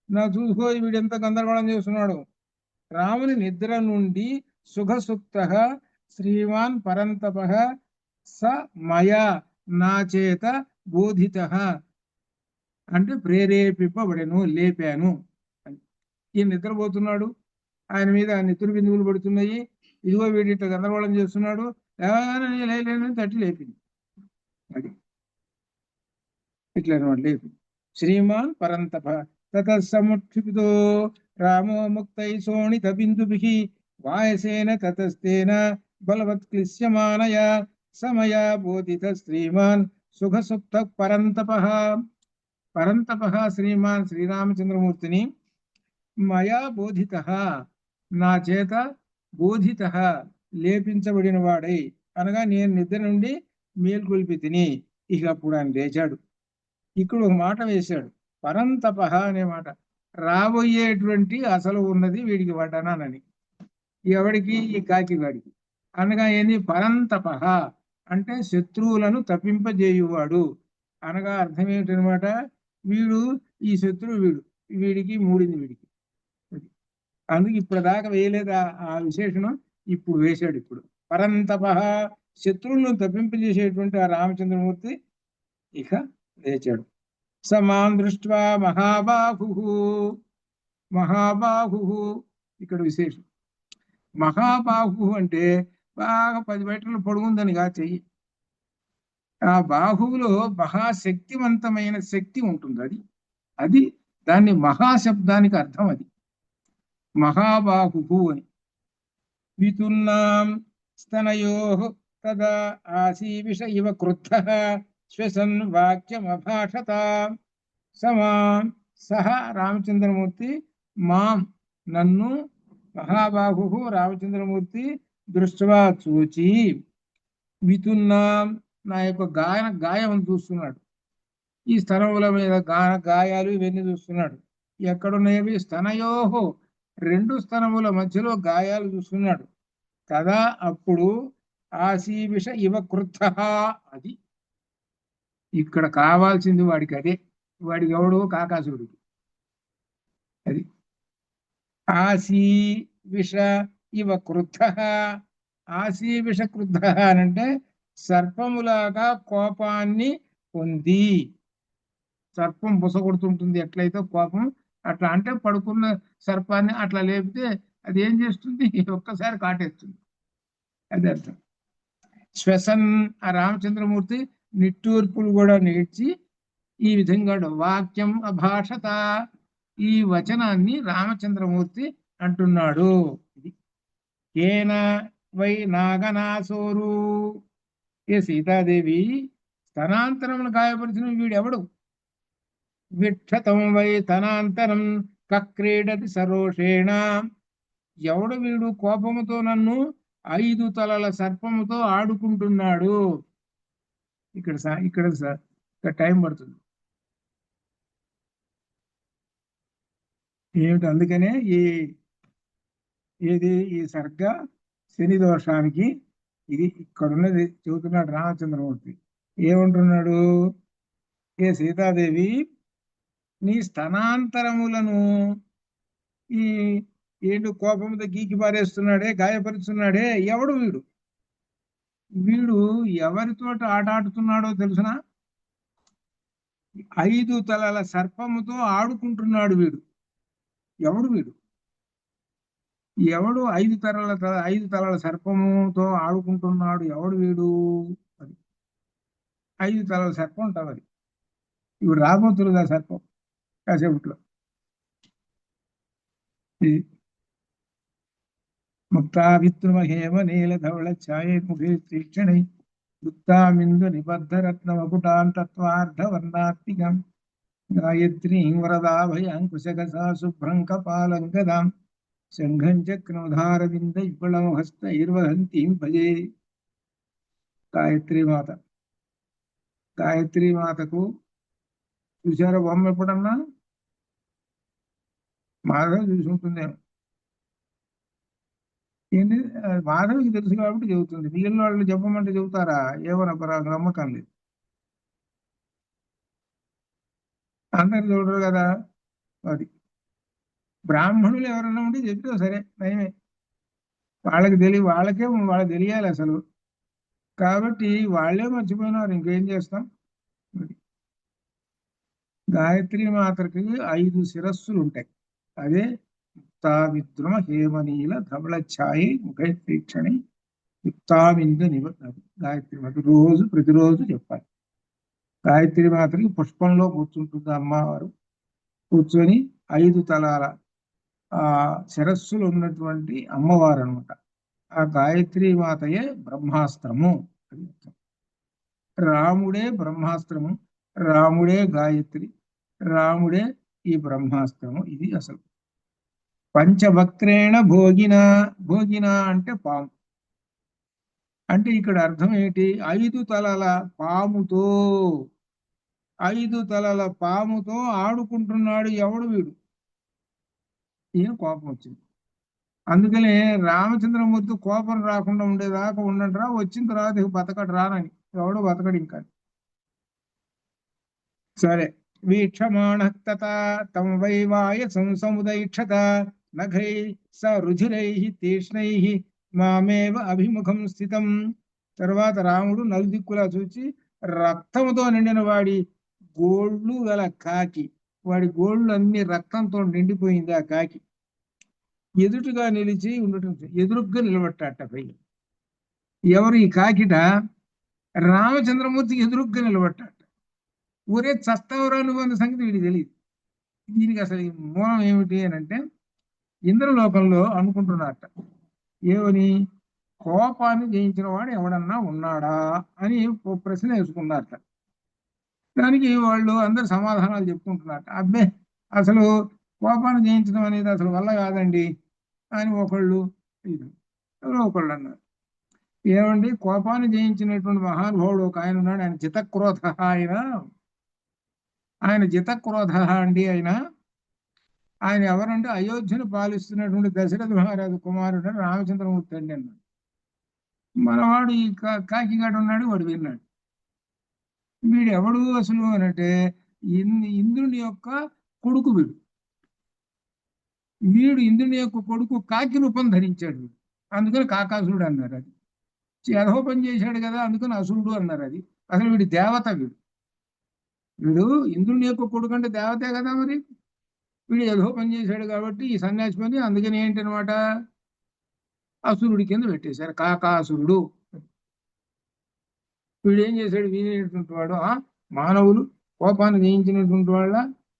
నా చూసుకో వీడెంత గందరగోళం చేస్తున్నాడు. రాముని నిద్ర నుండి సుఖసుప్త శ్రీమాన్ పరంతపః స మయా నా చేత బోధిత అంటే ప్రేరేపింపబడెను, లేపాను. ఈయన నిద్రపోతున్నాడు, ఆయన మీద నెత్తురు బిందువులు పడుతున్నాయి. ఇదిగో వీడి ఇట్లా గందరగోళం చేస్తున్నాడు. లేని తట్టి లేపింది. అది ఇట్లా అనమాట లేపింది. శ్రీమాన్ పరంతప తతః సముక్షిప్తో రామో ముక్తై శోణిత బిందుభిః వాయసేన తతస్తేన బలవత్క్లిశ్యమానయ సమయ బోధిత శ్రీమాన్ సుఖసుప్త పరంతపః. పరంతపః శ్రీమాన్ శ్రీరామచంద్రమూర్తిని మయా బోధిత, నా చేత బోధిత లేపించబడిన వాడై, అనగా నేను నిద్ర నుండి మేల్కొల్పి తిని. ఇక అప్పుడు ఆయన లేచాడు. ఇక్కడ ఒక మాట వేశాడు, పరంతప అనే మాట. రాబోయేటువంటి అసలు ఉన్నది వీడికి వడ్డనానని, ఎవడికి? ఈ కాకివాడికి. అనగా ఏంది? పరంతప అంటే శత్రువులను తప్పింపజేయువాడు. అనగా అర్థం ఏమిటనమాట? వీడు ఈ శత్రువు, వీడికి మూడింది వీడికి. అందుకు ఇప్పుడు దాకా వేయలేదా ఆ విశేషణం, ఇప్పుడు వేశాడు. ఇప్పుడు పరంతప శత్రువులను తప్పింపజేసేటువంటి ఆ రామచంద్రమూర్తి ఇక లేచాడు. సమాం దృష్ట్వా మహాబాహు. మహాబాహు ఇక్కడ విశేషం. మహాబాహు అంటే బాగా 10 మీటర్లు పొడుగుందని గా చెయ్యి. ఆ బాహువులో మహాశక్తివంతమైన శక్తి ఉంటుంది. అది అది దాన్ని మహాశబ్దానికి అర్థం. అది మహాబాహు అని. వితున్నాం స్తనయో తదా ఆసీవిష ఇవ క్రుద్ధః శ్వసన్ వాక్యమభాషత. సమాం సహ రామచంద్రమూర్తి మాం నన్ను మహాబాహు రామచంద్రమూర్తి దృష్ట్వా చూచి వితున్నాం నా యొక్క గాయం చూస్తున్నాడు. ఈ స్తనముల మీద గాయాలు ఇవన్నీ చూస్తున్నాడు. ఎక్కడున్నాయి? స్తనయోహో, 2 స్తనముల మధ్యలో గాయాలు చూస్తున్నాడు కదా. అప్పుడు ఆసీవిష ఇవ క్రుద్ధ, అది ఇక్కడ కావాల్సింది వాడికి. అదే వాడికి ఎవడు? కాకాసుడికి. అది ఆసీవిష ఇవ క్రుద్ధ. ఆసీవిష క్రుద్ధ అనంటే సర్పములాగా కోపాన్ని పొంది. సర్పం బుసగొడుతుంటుంది ఎట్లయితే కోపం, అట్లా అంటే పడుకున్న సర్పాన్ని అట్లా లేపితే అది ఏం చేస్తుంది? ఒక్కసారి కాటేస్తుంది. అది అర్థం. శ్వసన్ ఆ రామచంద్రమూర్తి నిట్టూర్పులు కూడా నేర్చి ఈ విధంగా వాక్యం అభాషత, ఈ వచనాన్ని రామచంద్రమూర్తి అంటున్నాడు. ఏన వై నాగనాసోరు, ఏ సీతాదేవి స్తనాంతరమును గాయపరిచిన వీడెవడు? విక్షతం వై తనాంతరం కక్రీడతి సరోషేణ. ఎవడు వీడు కోపముతో నన్ను 5 తలల సర్పముతో ఆడుకుంటున్నాడు? ఇక్కడ టైం పడుతుంది ఏమిటి? అందుకనే ఈ సర్గ శని దోషానికి ఇది ఇక్కడున్నది చెబుతున్నాడు రామచంద్రమూర్తి. ఏమంటున్నాడు? ఏ సీతాదేవి నీ స్తనాంతరములను ఈ ఏండు కోపంతో గీకి పారేస్తున్నాడే, గాయపరుస్తున్నాడే, ఎవడు వీడు? వీడు ఎవరితో ఆడుతున్నాడో తెలుసునా? 5 తలల సర్పముతో ఆడుకుంటున్నాడు వీడు. ఎవడు వీడు? ఎవడు 5 తలల సర్పముతో ఆడుకుంటున్నాడు? ఎవడు వీడు? అది 5 తలల సర్పం ఉంటుంది. అది ఇప్పుడు రాబోతుంది ఆ సర్పం కాసేపట్లో. ముక్తావిత్రుమహేమ నీలధవళ ఛాయేముఖే తీక్షణై యుక్తామిందు నిబద్ధరత్న మకుటాం తత్వార్ధవర్ణాత్మికం గాయత్రీం వరదాభయాం కుశగసా శుభ్రం కపాలం గదాం శంఖం చక్రముధారవింద యుగళం హస్తైర్వహంతీం భజే. గాయత్రీమాత. గాయత్రీమాతకు చూసారా బొమ్మ ఎప్పుడన్నా? మాధవ్ చూసి ఉంటుందేమో. ఏంటి? మాధవికి తెలుసు కాబట్టి చెబుతుంది. మిగిలిన వాళ్ళు చెప్పమంటే చెబుతారా? ఏమన్నా నమ్మకం లేదు. అందరు చూడరు కదా. అది బ్రాహ్మణులు ఎవరైనా ఉంటే చెప్తే సరే నయమే. వాళ్ళకి వాళ్ళకి తెలియాలి అసలు. కాబట్టి వాళ్ళే మర్చిపోయినారు, ఇంకేం చేస్తాం. గాయత్రి మాతకి 5 శిరస్సులు ఉంటాయి. అదే యుక్తావిద్రుమ హేమనీల ధవళ ఛాయి ముఖ తీక్షణి యుక్తావిందు నిబద్ధ. గాయత్రి మాత ప్రతిరోజు చెప్పాలి. గాయత్రి మాతకి పుష్పంలో కూర్చుంటుంది అమ్మవారు. కూర్చొని 5 తలాల శిరస్సులు ఉన్నటువంటి అమ్మవారు అనమాట. ఆ గాయత్రి మాతయే బ్రహ్మాస్త్రము. రాముడే బ్రహ్మాస్త్రము, రాముడే గాయత్రి, రాముడే ఈ బ్రహ్మాస్త్రము. ఇది అసలు. పంచభక్త్రేణ భోగిన, భోగిన అంటే పాము. అంటే ఇక్కడ అర్థం ఏంటి? 5 తలల పాముతో, 5 తలల పాముతో ఆడుకుంటున్నాడు ఎవడు? వీడు. ఈయన కోపం వచ్చింది. అందుకనే రామచంద్రమూర్తి కోపం రాకుండా ఉండేదాకా ఉండండిరా, వచ్చిన తర్వాత ఇక బతకడు రానని. ఎవడు బతకడు ఇంకా. సరే. వీక్షమాణః తథా తం వైవాయ సంసముదైక్షత నఖై స రుధిరైః తీక్ష్ణైః మామేవ అభిముఖం స్థితం. తర్వాత రాముడు నలుదిక్కులా చూచి రక్తంతో నిండిన వాడి గోళ్ళు గల కాకి, వాడి గోళ్ళు అన్ని రక్తంతో నిండిపోయింది. ఆ కాకి ఎదుటిగా నిలిచి ఉండటం, ఎదురుగ్గా నిలబట్టాట పై. ఎవరు? ఈ కాకిట రామచంద్రమూర్తికి ఎదురుగ్గా నిలబట్టాట. ఊరే చస్తావురా నువ్వు అన్న సంగతి వీడికి తెలియదు. దీనికి అసలు మూలం ఏమిటి అని అంటే, ఇంద్రలోకంలో అనుకుంటున్నారట ఏమని, కోపాన్ని జయించిన వాడు ఎవడన్నా ఉన్నాడా అని ప్రశ్న వేసుకున్నారట. దానికి వాళ్ళు అందరు సమాధానాలు చెప్పుకుంటున్నారట. అబ్బే, అసలు కోపాన్ని జయించడం అనేది అసలు వల్ల కాదండి అని ఒకళ్ళు, ఎవరో ఒకళ్ళు అన్నారు. ఏమండి, కోపాన్ని జయించినటువంటి మహానుభావుడు ఒక ఆయన ఉన్నాడు, ఆయన జితక్రోధ. ఆయన జితక్రోధ అండి. ఆయన ఎవరంటే అయోధ్యను పాలిస్తున్నటువంటి దశరథ మహారాజు కుమారుడు రామచంద్రమూర్తి అండి అన్నాడు. మనవాడు ఈ కాకిగాడు ఉన్నాడు, వాడు విన్నాడు. వీడు ఎవడు అసలు అనంటే ఇంద్రుని యొక్క కొడుకు. వీడు ఇంద్రుని యొక్క కొడుకు కాకి రూపం ధరించాడు. అందుకని కాకాసురుడు అన్నారు. అది అధోపం చేశాడు కదా, అందుకని అసురుడు అన్నారు. అది అసలు వీడి దేవత. వీడు ఇంద్రుని యొక్క కొడుకు అంటే దేవతే కదా. మరి వీడు ఏదో పని చేశాడు కాబట్టి ఈ సన్యాసి పని, అందుకని ఏంటనమాట, అసురుడి కింద పెట్టేశారు, కాకాసురుడు. వీడు ఏం చేశాడు? వినేటువంటి వాడు, మానవులు కోపాన్ని జయించినటువంటి వాళ్ళ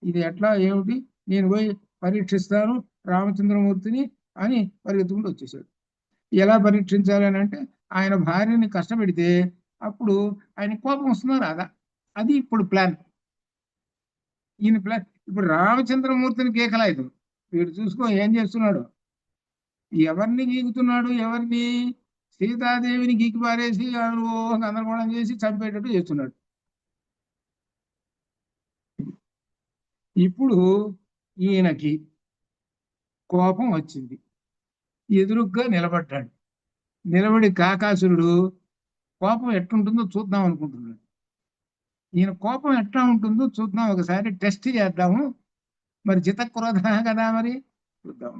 ఇది ఎట్లా ఏమిటి, నేను పోయి పరీక్షిస్తాను రామచంద్రమూర్తిని అని పరిగెత్తుకుంటూ వచ్చేసాడు. ఎలా పరీక్షించాలి అని అంటే, ఆయన భార్యని కష్టపెడితే అప్పుడు ఆయన కోపం వస్తున్నారు రాదా, అది ఇప్పుడు ప్లాన్. ఈయన ప్లాన్ ఇప్పుడు రామచంద్రమూర్తిని కేకలాయదు. వీడు చూసుకో ఏం చేస్తున్నాడు, ఎవరిని గీకుతున్నాడు, ఎవరిని, సీతాదేవిని గీకి పారేసి గందరగోళం చేసి చంపేటట్టు చేస్తున్నాడు. ఇప్పుడు ఈయనకి కోపం వచ్చింది, ఎదురుగ్గా నిలబడ్డాడు. నిలబడి కాకాసురుడు కోపం ఎట్టుంటుందో చూద్దాం అనుకుంటున్నాడు. ఈయన కోపం ఎట్లా ఉంటుందో చూద్దాం, ఒకసారి టెస్ట్ చేద్దాము. మరి జితక్రోధ కదా, మరి చూద్దాం.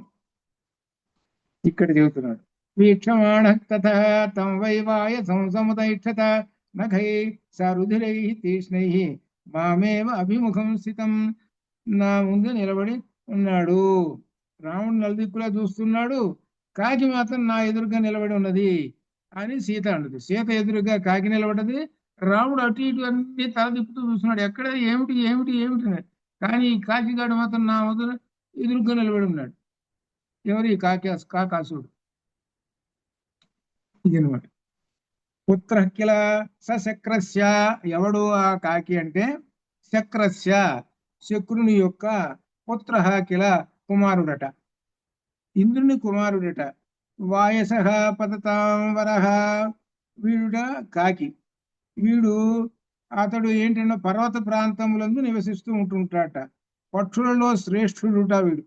ఇక్కడ చెబుతున్నాడు, వీక్షమాణః తథా తం వైవాయ సంసముదైక్షత నఖై సరుధిరై తీక్ష్ణై మామేవ అభిముఖం స్థితం. నా ముందు నిలబడి ఉన్నాడు. రాముడు నలుదిక్కులా చూస్తున్నాడు, కాకి మాత్రం నా ఎదురుగా నిలబడి ఉన్నది అని సీత అన్నది. సీత ఎదురుగా కాకి నిలబడ్డది, రాముడు అటు ఇటు అన్ని తల తిప్పుతూ చూస్తున్నాడు, ఎక్కడ ఏమిటి ఏమిటి ఏమిటి. కానీ ఈ కాకిగాడు మాత్రం నా వద్ద ఎదురుగా నిలబడి ఉన్నాడు. ఎవరు? ఈ కాకాసుడు. ఇది అనమాట. పుత్ర కిల సక్రస్య, ఎవడు ఆ కాకి అంటే శక్రస్య, శక్రుని యొక్క పుత్ర కిల, కుమారుడట, ఇంద్రుని కుమారుడట. వాయస పతతాం వరహ, వీడుట కాకి. వీడు అతడు ఏంటంటే పర్వత ప్రాంతములందు నివసిస్తూ ఉంటుంటాట. పక్షులలో శ్రేష్ఠుడుట వీడు.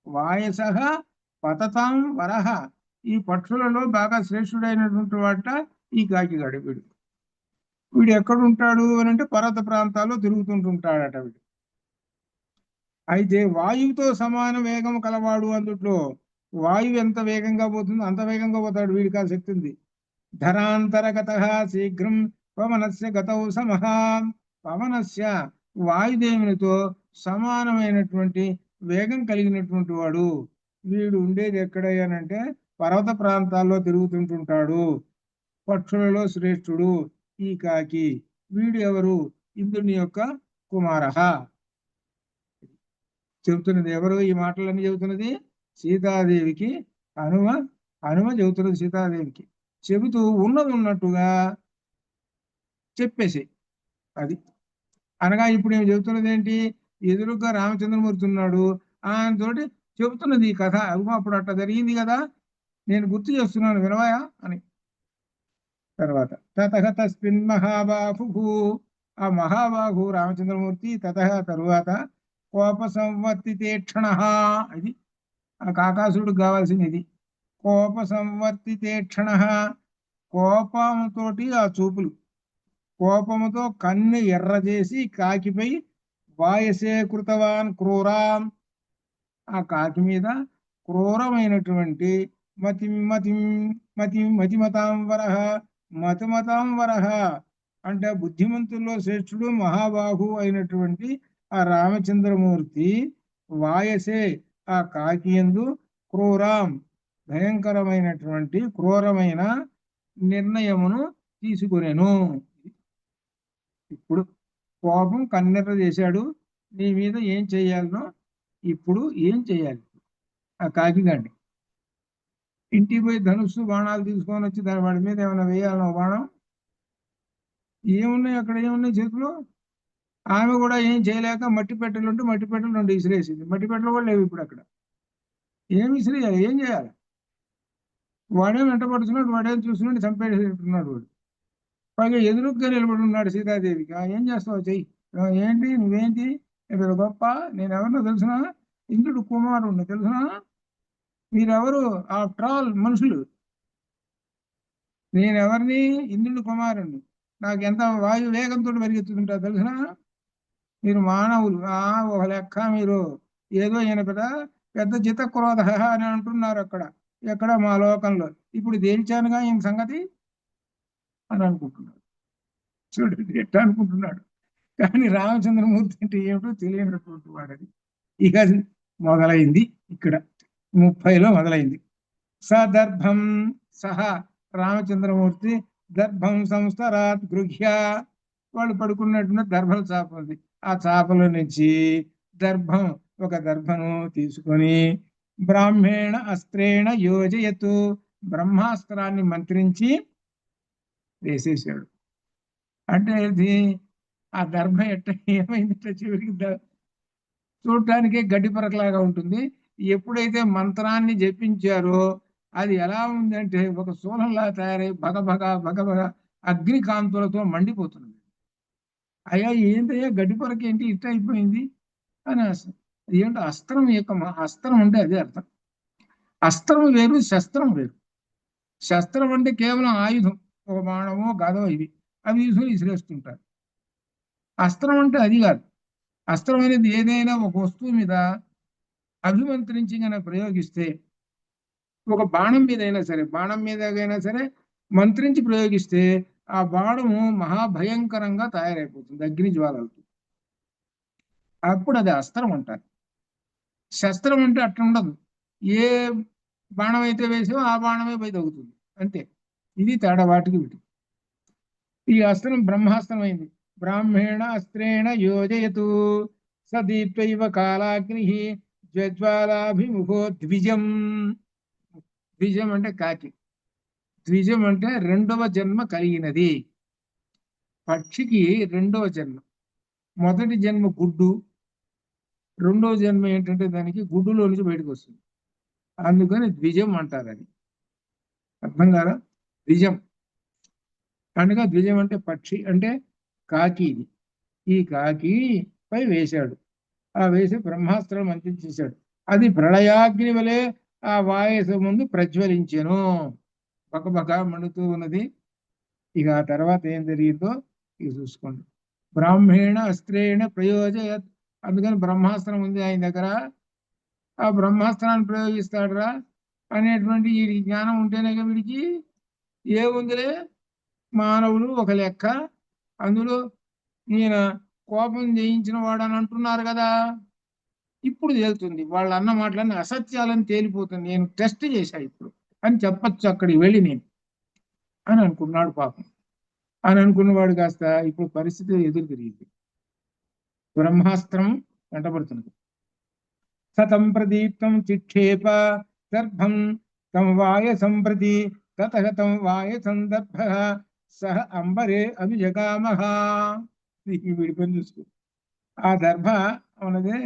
వాయస పతతాం వరహ, ఈ పక్షులలో బాగా శ్రేష్ఠుడైనటువంటి వాట ఈ కాకిగాడు. వీడు ఎక్కడుంటాడు అని అంటే పర్వత ప్రాంతాల్లో తిరుగుతుంటుంటాడట వీడు. అయితే వాయువుతో సమాన వేగం కలవాడు. అందుట్లో వాయువు ఎంత వేగంగా పోతుందో అంత వేగంగా పోతాడు. వీడికి ఆ శక్తి ఉంది. ధరాంతరగత శీఘ్రం పవనస్య గతౌ సమహ, పవనస్య వాయుదేవునితో సమానమైనటువంటి వేగం కలిగినటువంటి వాడు. వీడు ఉండేది ఎక్కడయ్యానంటే పర్వత ప్రాంతాల్లో తిరుగుతుంటుంటాడు. పక్షులలో శ్రేష్ఠుడు ఈ కాకి. వీడు ఎవరు? ఇంద్రుని యొక్క కుమారః. చెబుతున్నది ఎవరు? ఈ మాటలన్నీ చెబుతున్నది సీతాదేవికి. హనుమ హనుమ చెబుతున్నది సీతాదేవికి. చెబుతూ ఉన్నది ఉన్నట్టుగా చెప్పేసి అది అనగా ఇప్పుడు ఏమి చెబుతున్నది ఏంటి? ఎదురుగా రామచంద్రమూర్తి ఉన్నాడు, ఆయన తోటి చెబుతున్నది ఈ కథ. అదిగో అప్పుడు అట్లా జరిగింది కదా, నేను గుర్తు చేస్తున్నాను వినవయా అని. తర్వాత తతః తస్మిన్ మహాబాహు, ఆ మహాబాహు రామచంద్రమూర్తి, తతః తరువాత కోప సంవర్తితే క్షణ. అది ఆ కాకాసుడు కావాల్సింది ఇది. కోప సంవర్తితే క్షణ, కోపంతోటి ఆ చూపులు, కోపముతో కన్ను ఎర్రజేసి కాకిపై వాయసే కృతవాన్ క్రూరాం, ఆ కాకి మీద క్రూరమైనటువంటి మతిమతాంవరః, మతిమతాంవరః అంటే బుద్ధిమంతుల్లో శ్రేష్ఠుడు మహాబాహు అయినటువంటి ఆ రామచంద్రమూర్తి వాయసే ఆ కాకి యందు క్రూరాం భయంకరమైనటువంటి క్రూరమైన నిర్ణయమును తీసుకునేను. ఇప్పుడు కోపం కన్నెర్ర చేశాడు, నీ మీద ఏం చేయాలనో ఇప్పుడు ఏం చేయాలి? ఆ కాకిగాండి ఇంటికి పోయి ధనుస్సు బాణాలు తీసుకొని వచ్చి దాని వాడి మీద ఏమైనా వేయాలనో బాణం? ఏమున్నాయి అక్కడ? ఏమున్నాయి చేతిలో? ఆమె కూడా ఏం చేయలేక మట్టి పెట్టెలు ఉంటే మట్టి పెట్టెలు రెండు విసిరేసింది. మట్టి పెట్టెలు కూడా లేవు ఇప్పుడు అక్కడ. ఏం విసిరేయాలి? ఏం చేయాలి? వాడేం వెంటబడుతున్నాడు, వాడేం చూస్తున్నాడు, చంపేస్తున్నాడు వాడు. పైగా ఎదురుగ్గా నిలబడి ఉన్నాడు సీతాదేవికి. ఏం చేస్తావు చెయ్యి. ఏంటి నువ్వేంటి? నేను గొప్ప, నేను ఎవరినో తెలుసునా? ఇంద్రుడు కుమారుణ్ణి తెలుసునా? మీరెవరు? ఆఫ్టర్ ఆల్ మనుషులు. నేనెవరిని? ఇంద్రుడి కుమారుణ్ణి. నాకు ఎంత వాయు వేగంతో పరిగెత్తుతుంటా తెలుసునా? మీరు మానవులు. ఒక లెక్క మీరు ఏదో ఈయన పెద్ద జిత క్రోధ అని అంటున్నారు అక్కడ ఎక్కడ మా లోకంలో. ఇప్పుడు తేల్చానుగా ఈయన సంగతి అని అనుకుంటున్నాడు. చూడండి ఎట్లా అనుకుంటున్నాడు. కానీ రామచంద్రమూర్తి అంటే ఏమిటో తెలియనటువంటి వాడది. ఇక మొదలైంది ఇక్కడ 30లో మొదలైంది. సదర్భం సహ రామచంద్రమూర్తి దర్భం సంస్థరాత్ గృహ్య, వాళ్ళు పడుకున్నటువంటి దర్భల చాప ఉంది, ఆ చాపల నుంచి దర్భం ఒక దర్భను తీసుకొని బ్రాహ్మేణ అస్త్రేణ యోజయతు, బ్రహ్మాస్త్రాన్ని మంత్రించి వేసేసాడు. అంటే ఇది ఆ దర్భ ఏమైందంటే చివరికి చూడటానికే గడ్డి పరకలాగా ఉంటుంది. ఎప్పుడైతే మంత్రాన్ని జపించారో అది ఎలా ఉందంటే ఒక శూలంలా తయారై భగభగ భగభగ అగ్నికాంతులతో మండిపోతుంది. అయ్యా ఏంటయ్యా గడ్డి పరక ఏంటి ఇట్ట అయిపోయింది అని. ఏంటో అస్త్రం యొక్క అస్త్రం అంటే అదే అర్థం. అస్త్రం వేరు, శస్త్రం వేరు. శస్త్రం అంటే కేవలం ఆయుధం, ఒక బాణమో గదో ఇది, అవి తీసుకొని విసిరేస్తుంటారు. అస్త్రం అంటే అది కాదు. అస్త్రం అనేది ఏదైనా ఒక వస్తువు మీద అభిమంత్రించి కనుక ప్రయోగిస్తే, ఒక బాణం మీద అయినా సరే, బాణం మీద అయినా సరే మంత్రించి ప్రయోగిస్తే ఆ బాణము మహాభయంకరంగా తయారైపోతుంది అగ్ని జ్వాలలతో. అప్పుడు అది అస్త్రం అంటారు. శస్త్రం అంటే అట్లా ఉండదు. ఏ బాణం అయితే వేసావో ఆ బాణమే పోయి తగ్గుతుంది అంతే. ఇది తేడా వాటికి వీటికి. ఈ అస్త్రం బ్రహ్మాస్త్రం అయింది. బ్రాహ్మేణ అస్త్రేణ యోజయతు సదీప్తైవ కాలాగ్ని జ్వజ్వాలాభిముఖో ద్విజం. ద్విజం అంటే కాకి. ద్విజం అంటే రెండవ జన్మ కలిగినది. పక్షికి రెండవ జన్మ. మొదటి జన్మ గుడ్డు, రెండవ జన్మ ఏంటంటే దానికి గుడ్డులో నుంచి బయటకు వస్తుంది. అందుకని ద్విజం అంటారు. అది అర్థం కాదా? ద్విజం అనగా ద్విజం అంటే పక్షి అంటే కాకి. ఇది ఈ కాకి పై వేశాడు. ఆ వేసి బ్రహ్మాస్త్రం మంత్రించేశాడు. అది ప్రళయాగ్ని వలె ఆ వాయసు ముందు ప్రజ్వలించెను, బకబక మండుతూ ఉన్నది. ఇక ఆ తర్వాత ఏం జరిగిందో ఇక చూసుకోండి. బ్రాహ్మేణ అస్త్రేణ ప్రయోజయత్, అందుకని బ్రహ్మాస్త్రం ఉంది ఆయన దగ్గర. ఆ బ్రహ్మాస్త్రాన్ని ప్రయోగిస్తాడురా అనేటువంటి ఈ జ్ఞానం ఉంటేనే వీడికి ఏముందిలే, మానవులు ఒక లెక్క, అందులో ఈయన కోపం జయించిన వాడు అని అంటున్నారు కదా. ఇప్పుడు తేలుతుంది వాళ్ళు అన్న మాటలన్నీ అసత్యాలని తేలిపోతుంది. నేను టెస్ట్ చేశా ఇప్పుడు అని చెప్పచ్చు అక్కడికి వెళ్ళి నేను అని అనుకున్నాడు పాపం. అని అనుకున్నవాడు కాస్త ఇప్పుడు పరిస్థితి ఎదురు తిరిగింది. బ్రహ్మాస్త్రం వెంటబడుతున్నది. సతం ప్రదీప్తం చిక్షేప దర్భం తం వాయ సంప్రతి తతహతం వాయ సందర్భ సహ అంబరే అభిజగామహ. వీడి పని చూసుకో. ఆ దర్భ ఉన్నదే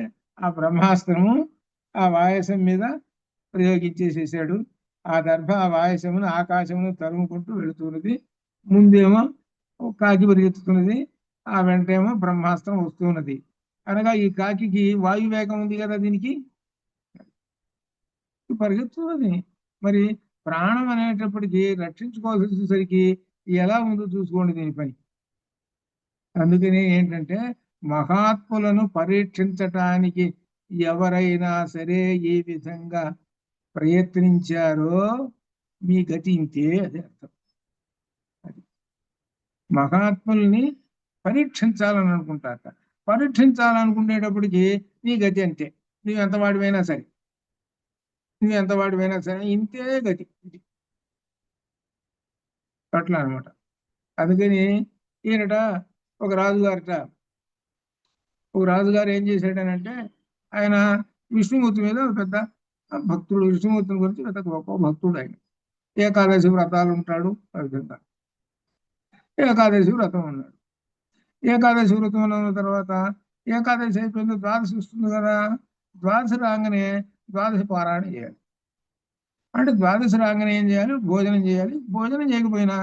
ఆ బ్రహ్మాస్త్రము ఆ వాయసం మీద ప్రయోగించేసేసాడు. ఆ దర్భ ఆ వాయసమును ఆకాశమును తరుముకుంటూ వెళుతున్నది. ముందేమో కాకి పరిగెత్తుతున్నది, ఆ వెంటేమో బ్రహ్మాస్త్రం వస్తున్నది. అనగా ఈ కాకి వాయువేగం ఉంది కదా, దీనికి పరిగెత్తున్నది. మరి ప్రాణం అనేటప్పటికీ రక్షించుకోవాల్సి వచ్చేసరికి ఎలా ఉందో చూసుకోండి దీని పని. అందుకని ఏంటంటే మహాత్ములను పరీక్షించటానికి ఎవరైనా సరే ఏ విధంగా ప్రయత్నించారో మీ గతి ఇంతే, అదే అర్థం. అది మహాత్ముల్ని పరీక్షించాలని అనుకుంటారట. పరీక్షించాలనుకునేటప్పటికి నీ గతి అంతే. నువ్వు ఎంత వాడివైనా సరే ఇంతే గతి. అట్లా అనమాట. అందుకని ఈయనట ఒక రాజుగారు ఏం చేశాడనంటే, ఆయన విష్ణుమూర్తి మీద పెద్ద భక్తుడు. విష్ణుమూర్తిని గురించి పెద్ద గొప్ప భక్తుడు ఆయన. ఏకాదశి వ్రతాలు ఉంటాడు. ఆ విధంగా ఏకాదశి వ్రతం ఉన్నాడు. ఏకాదశి వ్రతం ఉన్న తర్వాత ఏకాదశి అయిపోయింది, ద్వాదశి వస్తుంది కదా. ద్వాదశి రాగానే ద్వాదశి పారాయణ చేయాలి. అంటే ద్వాదశి రాగానే ఏం చేయాలి? భోజనం చేయాలి. భోజనం చేయకపోయినా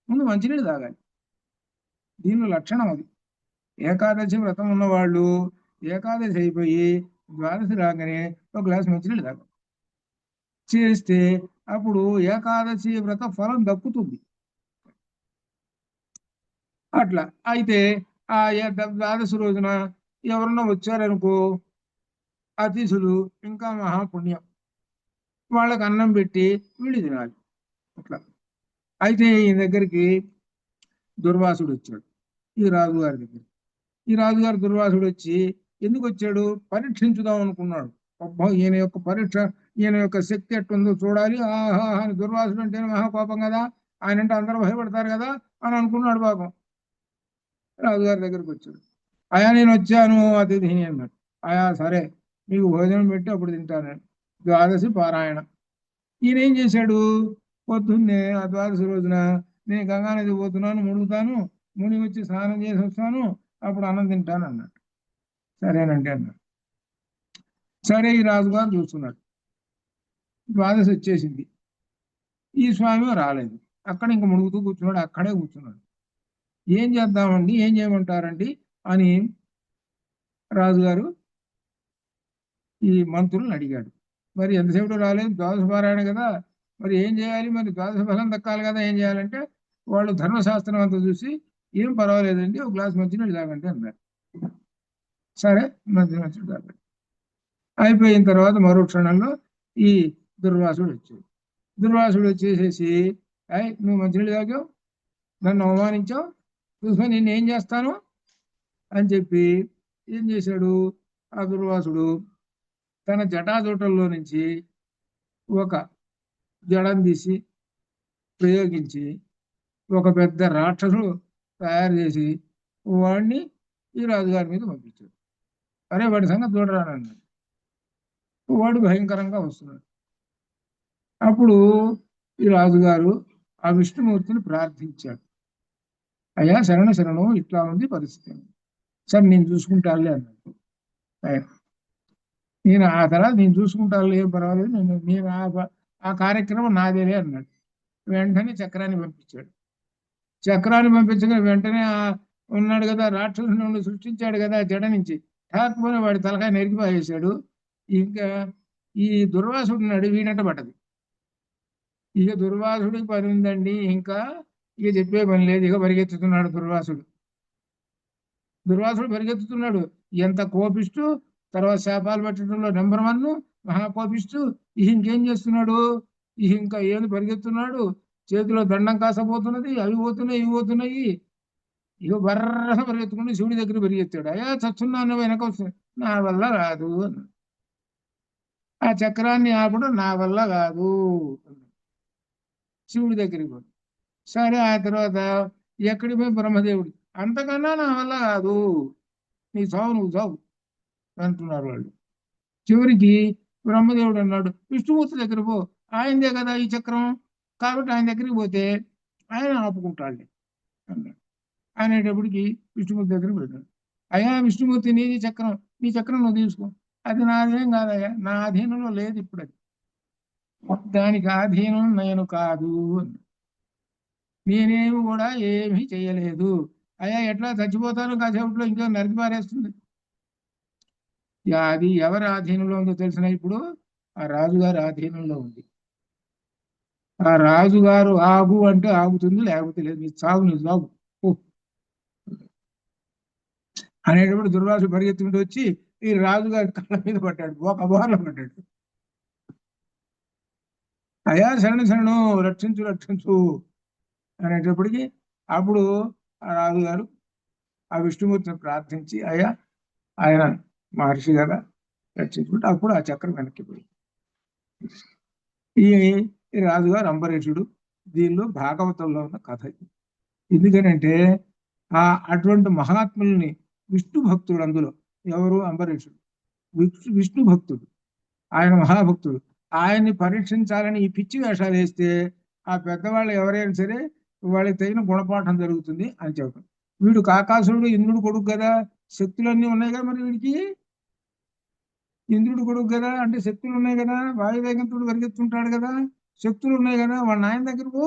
ముందు మంచినీళ్ళు తాగాలి. దీనిలో లక్షణం అది. ఏకాదశి వ్రతం ఉన్నవాళ్ళు ఏకాదశి అయిపోయి ద్వాదశి రాగానే ఒక గ్లాస్ మంచినీళ్ళు తాగాలి. చేస్తే అప్పుడు ఏకాదశి వ్రత ఫలం దక్కుతుంది. అట్లా అయితే ఆ ద్వాదశి రోజున ఎవరన్నా వచ్చారనుకో అతిథులు, ఇంకా మహాపుణ్యం, వాళ్ళకి అన్నం పెట్టి వీళ్ళు తినాలి. అట్లా అయితే ఈ దగ్గరికి దుర్వాసుడు వచ్చాడు ఈ రాజుగారి దగ్గర. ఈ రాజుగారు దుర్వాసుడు వచ్చి ఎందుకు వచ్చాడు? పరీక్షించుదాం అనుకున్నాడు. అబ్బా, ఈయన యొక్క శక్తి ఎట్టుందో చూడాలి. ఆహా అని దుర్వాసుడు అంటే మహాకోపం కదా, ఆయన అంటే అందరూ భయపడతారు కదా అని అనుకున్నాడు. పాపం రాజుగారి దగ్గరికి వచ్చాడు. అయా నేను వచ్చాను అతిథిని అన్నాడు. అయా సరే, మీకు భోజనం పెట్టి అప్పుడు తింటాను. ద్వాదశి పారాయణ. ఈయన ఏం చేశాడు? పొద్దున్నే ఆ ద్వాదశి రోజున నేను గంగానది పోతున్నాను, మునుగుతాను, మునిగి వచ్చి స్నానం చేసి వస్తాను, అప్పుడు అన్నం తింటాను అన్నాడు. సరేనండి అన్నాడు. సరే, ఈ రాజుగారు చూస్తున్నాడు. ద్వాదశి వచ్చేసింది, ఈ స్వామి రాలేదు. అక్కడ ఇంక మునుగుతూ కూర్చున్నాడు, అక్కడే కూర్చున్నాడు. ఏం చేద్దామండి, ఏం చేయమంటారండి అని రాజుగారు ఈ మంత్రులను అడిగాడు. మరి ఎంతసేపు రాలేదు, ద్వాదశ పారాయణ కదా, మరి ఏం చేయాలి? మరి ద్వాదశ ఫలం దక్కాలి కదా, ఏం చేయాలంటే వాళ్ళు ధర్మశాస్త్రం అంతా చూసి ఏం పర్వాలేదండి, ఒక గ్లాస్ మంచినీళ్ళు తాగండి అన్నారు. సరే, మంచినీళ్ళు తాగండి. అయిపోయిన తర్వాత మరో క్షణంలో ఈ దుర్వాసుడు వచ్చాడు. దుర్వాసుడు వచ్చేసేసి, అయ్ నువ్వు మంచినీళ్ళు తాగావు, నన్ను అవమానించావు, చూసుకొని నేను ఏం చేస్తాను అని చెప్పి ఏం చేశాడు? ఆ దుర్వాసుడు తన జటాజూటంలో నుంచి ఒక జడం తీసి ప్రయోగించి ఒక పెద్ద రాక్షసుడు తయారు చేసి వాడిని ఈ రాజుగారి మీద పంపించాడు. అరే, వాడి సంగతి చూడరానన్నాడు. వాడు భయంకరంగా వస్తున్నాడు. అప్పుడు ఈ రాజుగారు ఆ విష్ణుమూర్తిని ప్రార్థించాడు. అయ్యా శరణం, ఇట్లా ఉంది పరిస్థితి. సరే, నేను చూసుకుంటానులే అన్నాడు. ఆ తర్వాత నేను చూసుకుంటానులే, ఏం పర్వాలేదు, నేను ఆ కార్యక్రమం నాదేలే అన్నాడు. వెంటనే చక్రాన్ని పంపించాడు. చక్రాన్ని పంపించగా వెంటనే ఉన్నాడు కదా, రాక్షసుని సృష్టించాడు కదా జడ నుంచి, ఠాక్కుని వాడి తలకాయ నెరిగిపోయేశాడు. ఇంకా ఈ దుర్వాసుడు ఉన్నాడు, వీడంట పడ్డది. ఇక దుర్వాసుడికి పని ఉందండి, ఇంకా ఇక చెప్పే పని లేదు. ఇక పరిగెత్తుతున్నాడు దుర్వాసుడు పరిగెత్తుతున్నాడు. ఎంత కోపిస్తూ, తర్వాత శాపాలు పెట్టడంలో నెంబర్ 1, మహాకోపిస్తూ. ఇంకేం చేస్తున్నాడు? ఇంకా ఏమి పరిగెత్తున్నాడు, చేతిలో దండం కాసపోతున్నది, అవి పోతున్నాయి, ఇవి పోతున్నాయి. ఇక బర్రగా పరిగెత్తుకుంటూ శివుడి దగ్గర పరిగెత్తాడు. అయ్యా చచ్చున్నాను, వెనక వస్తుంది, నా వల్ల కాదు. ఆ చక్రాన్ని ఆపడం నా వల్ల కాదు, శివుడి దగ్గరికి పోయి. సరే, ఆ తర్వాత ఎక్కడికి పోయి బ్రహ్మదేవుడు అంతకన్నా నా వల్ల కాదు, నీ చావు నువ్వు చావు అంటున్నారు వాళ్ళు. చివరికి బ్రహ్మదేవుడు అన్నాడు, విష్ణుమూర్తి దగ్గర పో, ఆయనదే కదా ఈ చక్రం, కాబట్టి ఆయన దగ్గరికి పోతే ఆయన ఆపుకుంటాడు అన్నాడు. అనేటప్పటికి విష్ణుమూర్తి దగ్గరికి వెళ్ళాడు. అయ్యా విష్ణుమూర్తి, నీది చక్రం, నీ చక్రం నువ్వు తీసుకో. అది నాదేం కాదయ్యా, నా అధీనంలో లేదు ఇప్పుడు అది, దానికి అధీనం నేను కాదు అన్నాడు. నేనేమి కూడా ఏమీ చేయలేదు. అయ్యా ఎట్లా చచ్చిపోతాను, కాసేపట్లో ఇంకో నరికి పారేస్తుంది. అది ఎవరి ఆధీనంలో ఉందో తెలిసిన ఇప్పుడు ఆ రాజుగారి ఆధీనంలో ఉంది. ఆ రాజుగారు ఆగు అంటే ఆగుతుంది, లేకపోతే లేదు, నీ సాగు నీ సాగు అనేటప్పుడు దుర్వాసు పరిగెత్తుకుంటూ వచ్చి ఈ రాజుగారి కళ్ళ మీద పడ్డాడు, ఒక బోర్లో పడ్డాడు. అయ్యా శరణు శరణు, రక్షించు రక్షించు అనేటప్పటికి అప్పుడు ఆ రాజుగారు ఆ విష్ణుమూర్తిని ప్రార్థించి, అయ్యా ఆయన మహర్షి కదా రక్షించుకుంటే అప్పుడు ఆ చక్రం వెనక్కి పోయింది. ఈ రాజుగారు అంబరీషుడు. దీనిలో భాగవతంలో ఉన్న కథ. ఎందుకనంటే అటువంటి మహాత్ముల్ని, విష్ణు భక్తుడు అందులో ఎవరు, అంబరీషుడు విష్ణు భక్తుడు, ఆయన మహాభక్తుడు. ఆయన్ని పరీక్షించాలని ఈ పిచ్చి వేషాలు వేస్తే ఆ పెద్దవాళ్ళు ఎవరైనా సరే వాళ్ళకి తగిన గుణపాఠం జరుగుతుంది అని చెప్పారు. వీడు కాకాసురుడు ఇంద్రుడు కొడుకు కదా, శక్తులన్నీ ఉన్నాయి కదా, మరి వీడికి ఇంద్రుడు కొడుకు కదా అంటే శక్తులు ఉన్నాయి కదా, వాయువేగంతుడు పరిగెత్తుంటాడు కదా, శక్తులు ఉన్నాయి కదా, వాళ్ళ నాయన దగ్గర పో,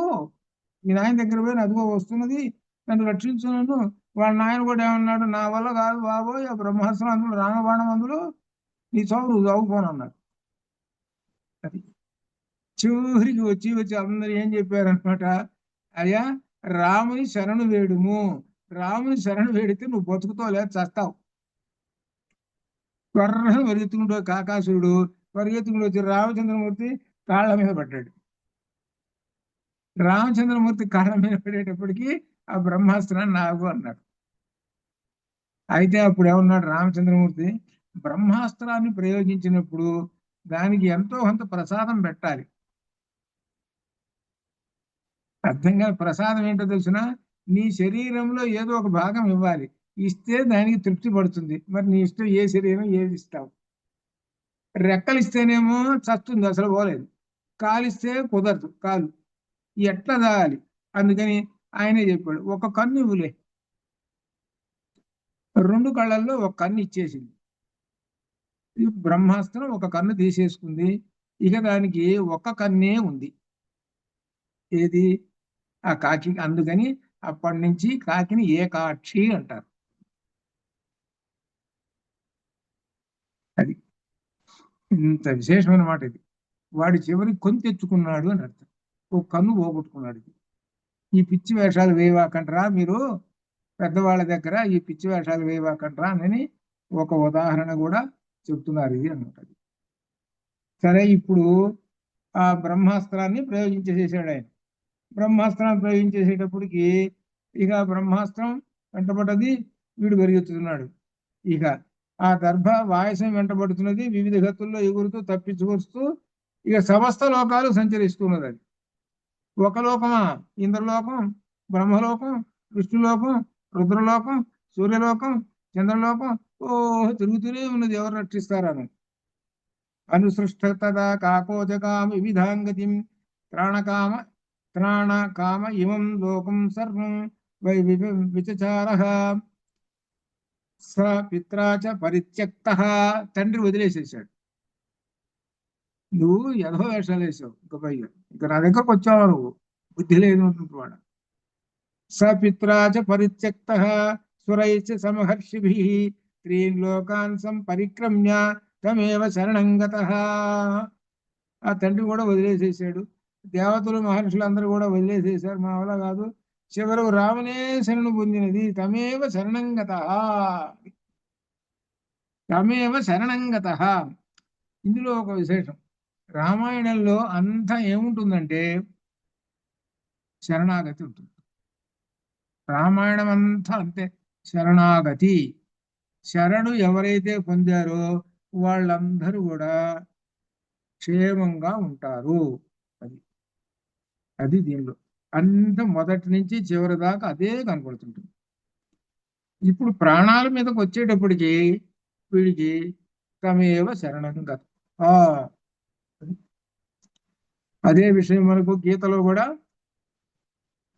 మీ నాయన దగ్గర పోయి అదిగో వస్తున్నది, నన్ను రక్షించున్నాను. వాళ్ళ నాయన కూడా ఏమన్నాడు, నా వల్ల కాదు బాబోయ్, ఆ బ్రహ్మాస్త్రం అందులో, రామబాణం అందులో, నీ చావు నువ్వు చావుకోనన్నాడు. అది చివరికి వచ్చి అందరు ఏం చెప్పారనమాట, అయ్యా రాముని శరణు వేడుము, రాముని శరణు వేడితే నువ్వు బతుకుతావు లేదు చస్తావు. త్వరగా పరిగెత్తుకుంటూ కాకాసురుడు పరిగెత్తుకుంటూ వచ్చి రామచంద్రమూర్తి కాళ్ళ మీద పడ్డాడు. రామచంద్రమూర్తి కాళ్ళ మీద పడేటప్పటికి ఆ బ్రహ్మాస్త్రాన్ని నాకు అన్నాడు. అయితే అప్పుడు ఏమన్నాడు రామచంద్రమూర్తి, బ్రహ్మాస్త్రాన్ని ప్రయోగించినప్పుడు దానికి ఎంతో కొంత ప్రసాదం పెట్టాలి. అర్థంగా ప్రసాదం ఏంటో తెలిసిన, నీ శరీరంలో ఏదో ఒక భాగం ఇవ్వాలి, ఇస్తే దానికి తృప్తి పడుతుంది. మరి నీ ఇష్టం ఏ శరీరం ఏది ఇస్తావు. రెక్కలు ఇస్తేనేమో చస్తుంది, అసలు పోలేదు. కాలిస్తే కుదరదు, కాలు ఎట్లా దాగాలి. అందుకని ఆయనే చెప్పాడు, ఒక కన్ను ఇవ్వులే. 2 కళ్ళల్లో ఒక కన్ను ఇచ్చేసింది. ఈ బ్రహ్మాస్త్రం ఒక కన్ను తీసేసుకుంది. ఇక దానికి ఒక కన్నే ఉంది, ఏది ఆ కాకి. అందుకని అప్పటి నుంచి కాకిని ఏకాక్షి అంటారు. అది ఇంత విశేషమైన మాట ఇది. వాడి చివరికి కొని తెచ్చుకున్నాడు అని అర్థం, ఓ కన్ను పోగొట్టుకున్నాడు. ఈ పిచ్చి వేషాలు వేయవాకంటరా మీరు, పెద్దవాళ్ళ దగ్గర ఈ పిచ్చి వేషాలు వేయవాకంటరా అని ఒక ఉదాహరణ కూడా చెప్తున్నారు ఇది అనమాట. సరే, ఇప్పుడు ఆ బ్రహ్మాస్త్రాన్ని ప్రయోగించేసేసాడు ఆయన. బ్రహ్మాస్త్రాన్ని ప్రయోగించేసేటప్పటికి ఇక బ్రహ్మాస్త్రం వెంటబడ్డది, వీడు పెరుగుతున్నాడు. ఇక ఆ దర్భ వాయసం వెంటబడుతున్నది, వివిధ గతుల్లో ఎగురుతూ తప్పించుకొస్తూ ఇక సమస్త లోకాలు సంచరిస్తున్నది. అది ఒక లోకమా, ఇంద్రలోకం, బ్రహ్మలోకం, విష్ణులోకం, రుద్రలోకం, సూర్యలోకం, చంద్రలోకం, తిరుగుతూనే ఉన్నది ఎవరు రక్షిస్తారని. అనుసృష్టతదా కాకోజకామ వివిధాంగతిం త్రాణకామ త్రాణకామ ఇమం లోకం సర్వం వై విచచారః స పిత్రాచ పరిత్యక్తః. తండ్రి వదిలేసేసాడు. నువ్వు ఎదవ వేషాలు వేసావు, ఇక పైగా ఇక నా దగ్గరకు వచ్చావు, నువ్వు బుద్ధి లేదు వాడు. స పిత్రాచ పరిత్యక్తః సురైశ్చ సమహర్షిభిః త్రీన్ లోకాన్ సంపరిక్రమ్య తమేవ శరణం గతః. ఆ తండ్రి కూడా వదిలేసేసాడు, దేవతలు మహర్షులు అందరూ కూడా వదిలేసేసారు, మా వల్ల కాదు. చివరకు రామునే శరణు పొందినది, తమేవ శరణం గతః, తమేవ శరణం గతః. ఇందులో ఒక విశేషం, రామాయణంలో అంతా ఏముంటుందంటే శరణాగతి ఉంటుంది. రామాయణం అంతా అంతే, శరణాగతి. శరణు ఎవరైతే పొందారో వాళ్ళందరూ కూడా క్షేమంగా ఉంటారు. అది అది దీనిలో అంత మొదటి నుంచి చివరి దాకా అదే కనపడుతుంటుంది. ఇప్పుడు ప్రాణాల మీదకి వచ్చేటప్పటికి వీడికి తమేవ శరణం గత. ఆ అదే విషయం మనకు గీతలో కూడా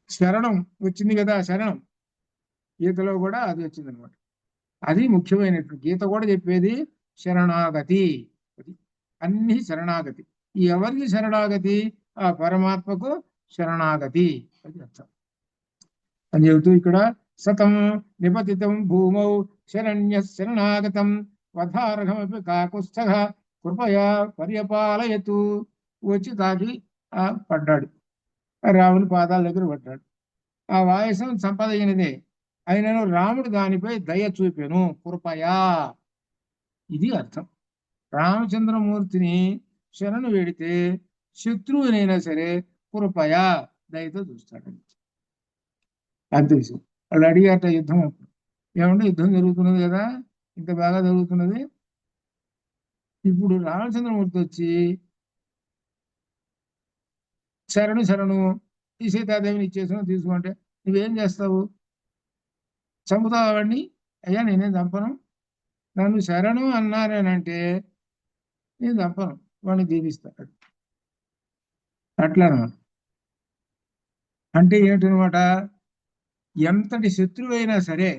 శరణం వచ్చింది కదా. శరణం గీతలో కూడా అది వచ్చింది అనమాట. అది ముఖ్యమైనటువంటి గీత కూడా చెప్పేది శరణాగతి. అది అన్ని శరణాగతి. ఎవరికి శరణాగతి? ఆ పరమాత్మకు శరణాగతి. అది అర్థం అని చెబుతూ ఇక్కడ సతం నిపతితం భూమౌ శరణ్య శరణాగతం వధార్హమపి కాకుస్థ కృపయా పర్యపాలయతు. వచ్చి తాకి పడ్డాడు, రాముని పాదాల దగ్గర పడ్డాడు. ఆ వాయసం సంపదగినదే అయినను రాముడు దానిపై దయ చూపెను కృపయా. ఇది అర్థం. రామచంద్రమూర్తిని శరణు వేడితే శత్రువునైనా సరే కృపయా దయతో చూస్తాడు. అది తెలుసు. వాళ్ళు అడిగారట యుద్ధం అప్పుడు, ఏమంటే యుద్ధం జరుగుతున్నది కదా, ఇంత బాగా జరుగుతున్నది. ఇప్పుడు రామచంద్రమూర్తి వచ్చి శరణు శరణు ఈ సీతాదేవిని ఇచ్చేసాను తీసుకుంటే నువ్వేం చేస్తావు? చంపుతావు వాడిని? అయ్యా నేనేం చంపను, నన్ను శరణు అన్నారేనంటే నేను చంపను, వాడిని దీవిస్తాడు. అట్లనమాట. అంటే ఏమిటనమాట, ఎంతటి శత్రువైనా సరే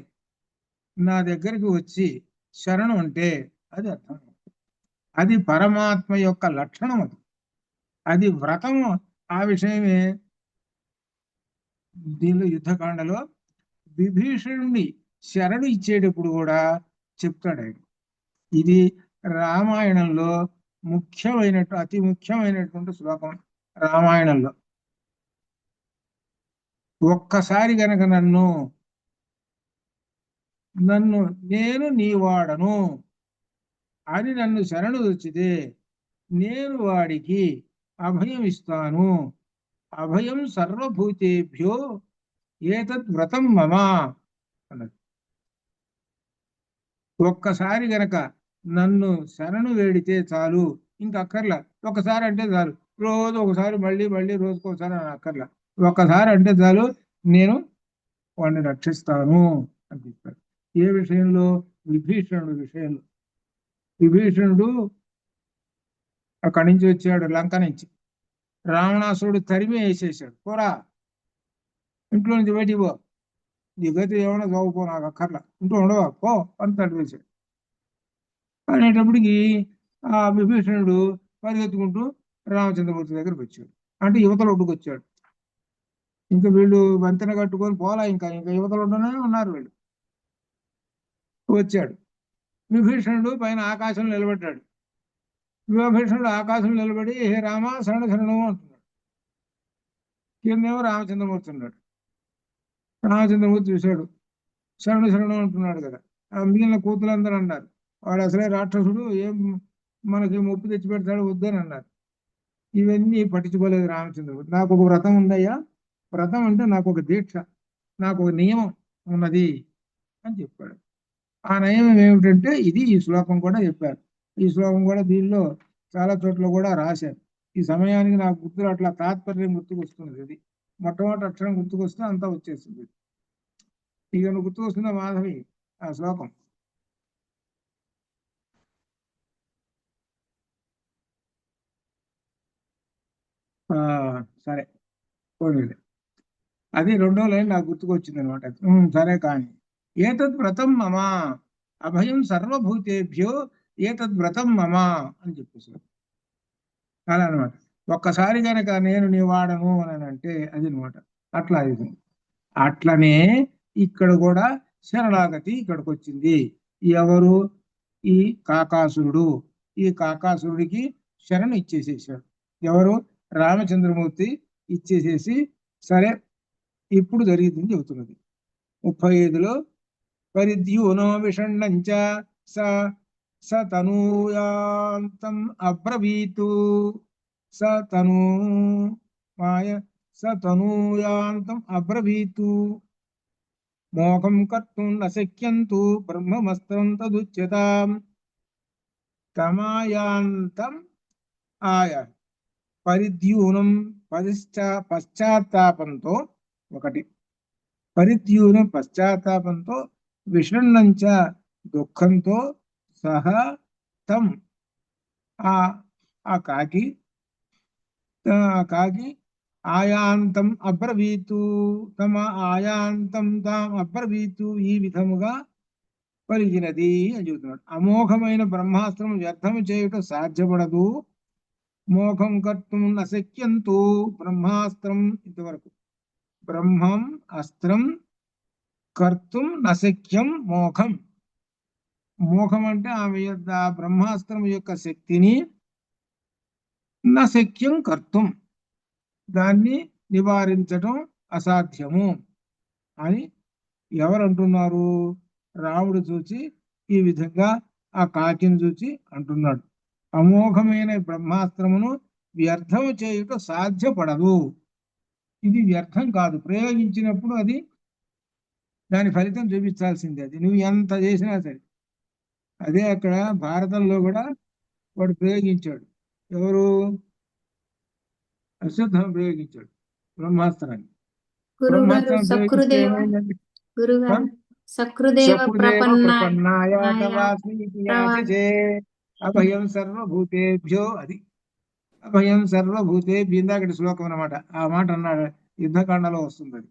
నా దగ్గరికి వచ్చి శరణు అంటే అది అర్థం. అది పరమాత్మ యొక్క లక్షణం. అది వ్రతము. ఆ విషయమే దీనిలో యుద్ధకాండలో విభీషణుని శరణు ఇచ్చేటప్పుడు కూడా చెప్తాడు ఆయన. ఇది రామాయణంలో అతి ముఖ్యమైనటువంటి శ్లోకం. రామాయణంలో ఒక్కసారి గనక నన్ను నేను నీవాడను అని నన్ను శరణు వచ్చితే నేను వాడికి అభయం ఇస్తాను. అభయం సర్వభూతేభ్యో ఏతద్ వ్రతం మమ అన్నది. ఒక్కసారి గనక నన్ను శరణు వేడితే చాలు, ఇంకక్కర్లా. ఒకసారి అంటే చాలు, రోజు ఒకసారి మళ్ళీ మళ్ళీ రోజుకోసారి అని అక్కర్లా. ఒక్కసారి అంటే చాలు, నేను వాడిని రక్షిస్తాను అని చెప్పాడు. ఏ విషయంలో? విభీషణుడు విషయంలో. విభీషణుడు అక్కడి నుంచి వచ్చాడు, లంక నుంచి. రావణాసురుడు తరిమి వేసేసాడు, పోరా ఇంట్లో నుంచి బయటికి పో, నీ గతి ఏమైనా చదువుకో, నాకు అక్కర్లా, ఇంట్లో ఉండవా పో అని తడివేశాడు. అనేటప్పటికి ఆ విభీషణుడు పరిగెత్తుకుంటూ రామచంద్రమూర్తి దగ్గరికి వచ్చాడు. అంటే యువతల ఒడ్డుకు వచ్చాడు. ఇంకా వీళ్ళు వంతెన కట్టుకొని పోలా, ఇంకా ఇంకా యువతల ఒడ్డునే ఉన్నారు వీళ్ళు. వచ్చాడు విభీషణుడు, పైన ఆకాశంలో నిలబడ్డాడు. విభీషణుడు ఆకాశంలో నిలబడి హే రామ శరణ శరణు అంటున్నాడు. కిందేమో రామచంద్రమూర్తి ఉన్నాడు. రామచంద్రమూర్తి చూశాడు, శరణు శరణు అంటున్నాడు కదా. మిగిలిన కూతులందరూ అన్నారు, వాడు అసలే రాక్షసుడు, ఏం మనకి ముప్పు తెచ్చి పెడతాడు, వద్దని అన్నారు. ఇవన్నీ పట్టించుకోలేదు రామచంద్రమూర్తి. నాకు ఒక వ్రతం ఉందయ్యా, వ్రతం అంటే నాకు ఒక దీక్ష, నాకు ఒక నియమం ఉన్నది అని చెప్పాడు. ఆ నియమం ఏమిటంటే ఇది. ఈ శ్లోకం కూడా చెప్పారు. ఈ శ్లోకం కూడా దీనిలో చాలా చోట్ల కూడా రాశారు. ఈ సమయానికి నాకు గుర్తులు అట్లా తాత్పర్యం గుర్తుకొస్తున్నది. అది మొట్టమొదటి అక్షరం గుర్తుకొస్తే అంతా వచ్చేస్తుంది. ఇక నువ్వు గుర్తుకొస్తుందా మాధవి ఆ శ్లోకం? సరే పోనీలే. అది రెండో లైన్ నాకు గుర్తుకొచ్చింది అనమాట. సరే కానీ ఏతద్ వ్రతం మమ అభయం సర్వభూతేభ్యో ఏతద్ వ్రతం మమ అని చెప్పేసి అలా అనమాట. ఒక్కసారి కనుక నేను నీ వాడను అని అంటే అది అనమాట. అట్లా ఇది. అట్లనే ఇక్కడ కూడా శరణాగతి ఇక్కడికి వచ్చింది. ఎవరు? ఈ కాకాసురుడు. ఈ కాకాసురుడికి శరణు ఇచ్చేసేసాడు. ఎవరు? రామచంద్రమూర్తి ఇచ్చేసేసి సరే ఇప్పుడు జరిగిందని చెబుతున్నది 35లో. పరిద్యూనో విషణ్ణంచ స స తనూయాంతం అబ్రవీతు. స తనూ మాయ స తనూయాంతం అబ్రవీతు మోహం కర్తుం న శక్యంతు బ్రహ్మమస్త్రం తదుచ్యతాం తమాయాంతం ఆయ పరిద్యూనం పశ్చాత్తాపంతో ఒకటి, పరిద్యూనం పశ్చాత్తాపంతో, విషణ్ణంచ దుఃఖంతో సహా తం ఆ ఆ కాకి ఆయాంతం అబ్రవీతు, తమ ఆయాంతం తాం అబ్రవీతు, ఈ విధముగా పలికినది అని చెబుతున్నాడు. అమోఘమైన బ్రహ్మాస్త్రం వ్యర్థము చేయుట సాధ్యపడదు, మోఘం కర్తుం నశక్యంతు. బ్రహ్మాస్త్రం ఇంతవరకు, బ్రహ్మం అస్త్రం కర్తుం నశక్యం మోఘం. మోఘం అంటే ఆమె ఆ బ్రహ్మాస్త్రం యొక్క శక్తిని నశక్యం కర్తుం, దాన్ని నివారించటం అసాధ్యము అని ఎవరు అంటున్నారు? రాముడు చూచి ఈ విధంగా ఆ కాకిని చూచి అంటున్నాడు. అమోఘమైన బ్రహ్మాస్త్రమును వ్యర్థము చేయుట సాధ్యపడదు. ఇది వ్యర్థం కాదు, ప్రయోగించినప్పుడు అది దాని ఫలితం చూపించాల్సిందే. అది నువ్వు ఎంత చేసినా సరే. అదే అక్కడ భారతంలో కూడా వాడు ప్రయోగించాడు. ఎవరు? అశ్వత్థామ ప్రయోగించాడు బ్రహ్మాస్త్రాన్ని. బ్రహ్మాస్త్రం ప్రయోగిస్తే ఏమైందండి? సకృదేవ ప్రపన్నాయ అభయం సర్వభూతేభ్యో. అది అభయం సర్వభూతేభ్యో ఇందాకటి శ్లోకం అన్నమాట. ఆ మాట అన్నాడు, యుద్ధకాండలో వస్తుంది అది.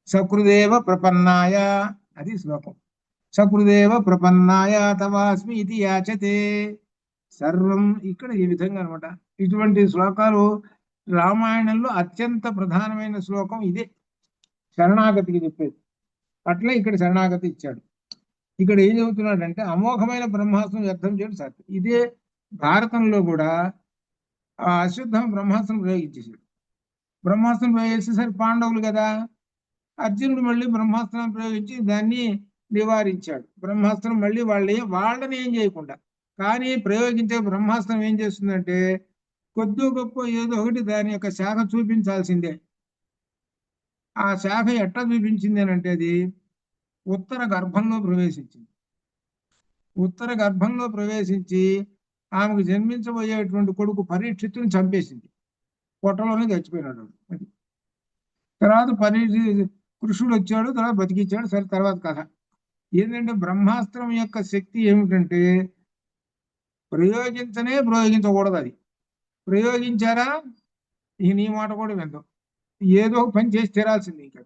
సకృదేవ ప్రపన్నాయ, అది శ్లోకం. సకృదేవ ప్రపన్నాయ తవాస్మి ఇది యాచతే సర్వం. ఇక్కడ ఈ విధంగా అనమాట. ఇటువంటి శ్లోకాలు రామాయణంలో అత్యంత ప్రధానమైన శ్లోకం ఇదే, శరణాగతికి చెప్పేది. అట్లా ఇక్కడ శరణాగతి ఇచ్చాడు. ఇక్కడ ఏం చెబుతున్నాడంటే అమోఘమైన బ్రహ్మాస్త్రం వ్యర్థం చేయడం సాధ్యం. ఇదే భారతంలో కూడా ఆ అశ్వత్థామ బ్రహ్మాస్త్రం ప్రయోగించేశాడు. బ్రహ్మాస్త్రం ప్రయోగించేసరి పాండవులు కదా, అర్జునుడు మళ్ళీ బ్రహ్మాస్త్రం ప్రయోగించి దాన్ని నివారించాడు. బ్రహ్మాస్త్రం మళ్ళీ వాళ్ళని ఏం చేయకుండా, కానీ ప్రయోగించే బ్రహ్మాస్త్రం ఏం చేస్తుందంటే కొద్ది గొప్ప ఏదో ఒకటి దాని యొక్క శాఖ చూపించాల్సిందే. ఆ శాఖ ఎట్లా చూపించింది అని అంటే అది ఉత్తర గర్భంలో ప్రవేశించింది. ఉత్తర గర్భంలో ప్రవేశించి ఆమెకు జన్మించబోయేటువంటి కొడుకు పరీక్షిత్తుని చంపేసింది. పొట్టలోనే చచ్చిపోయినాడు. అది తర్వాత కృష్ణుడు వచ్చాడు, తర్వాత బతికిచ్చాడు. సరే, తర్వాత కథ ఏంటంటే బ్రహ్మాస్త్రం యొక్క శక్తి ఏమిటంటే ప్రయోగించకూడదు. అది ప్రయోగించారా ఈ నీ మాట కూడా విందాం, ఏదో పని చేసి తీరాల్సింది ఇంకా.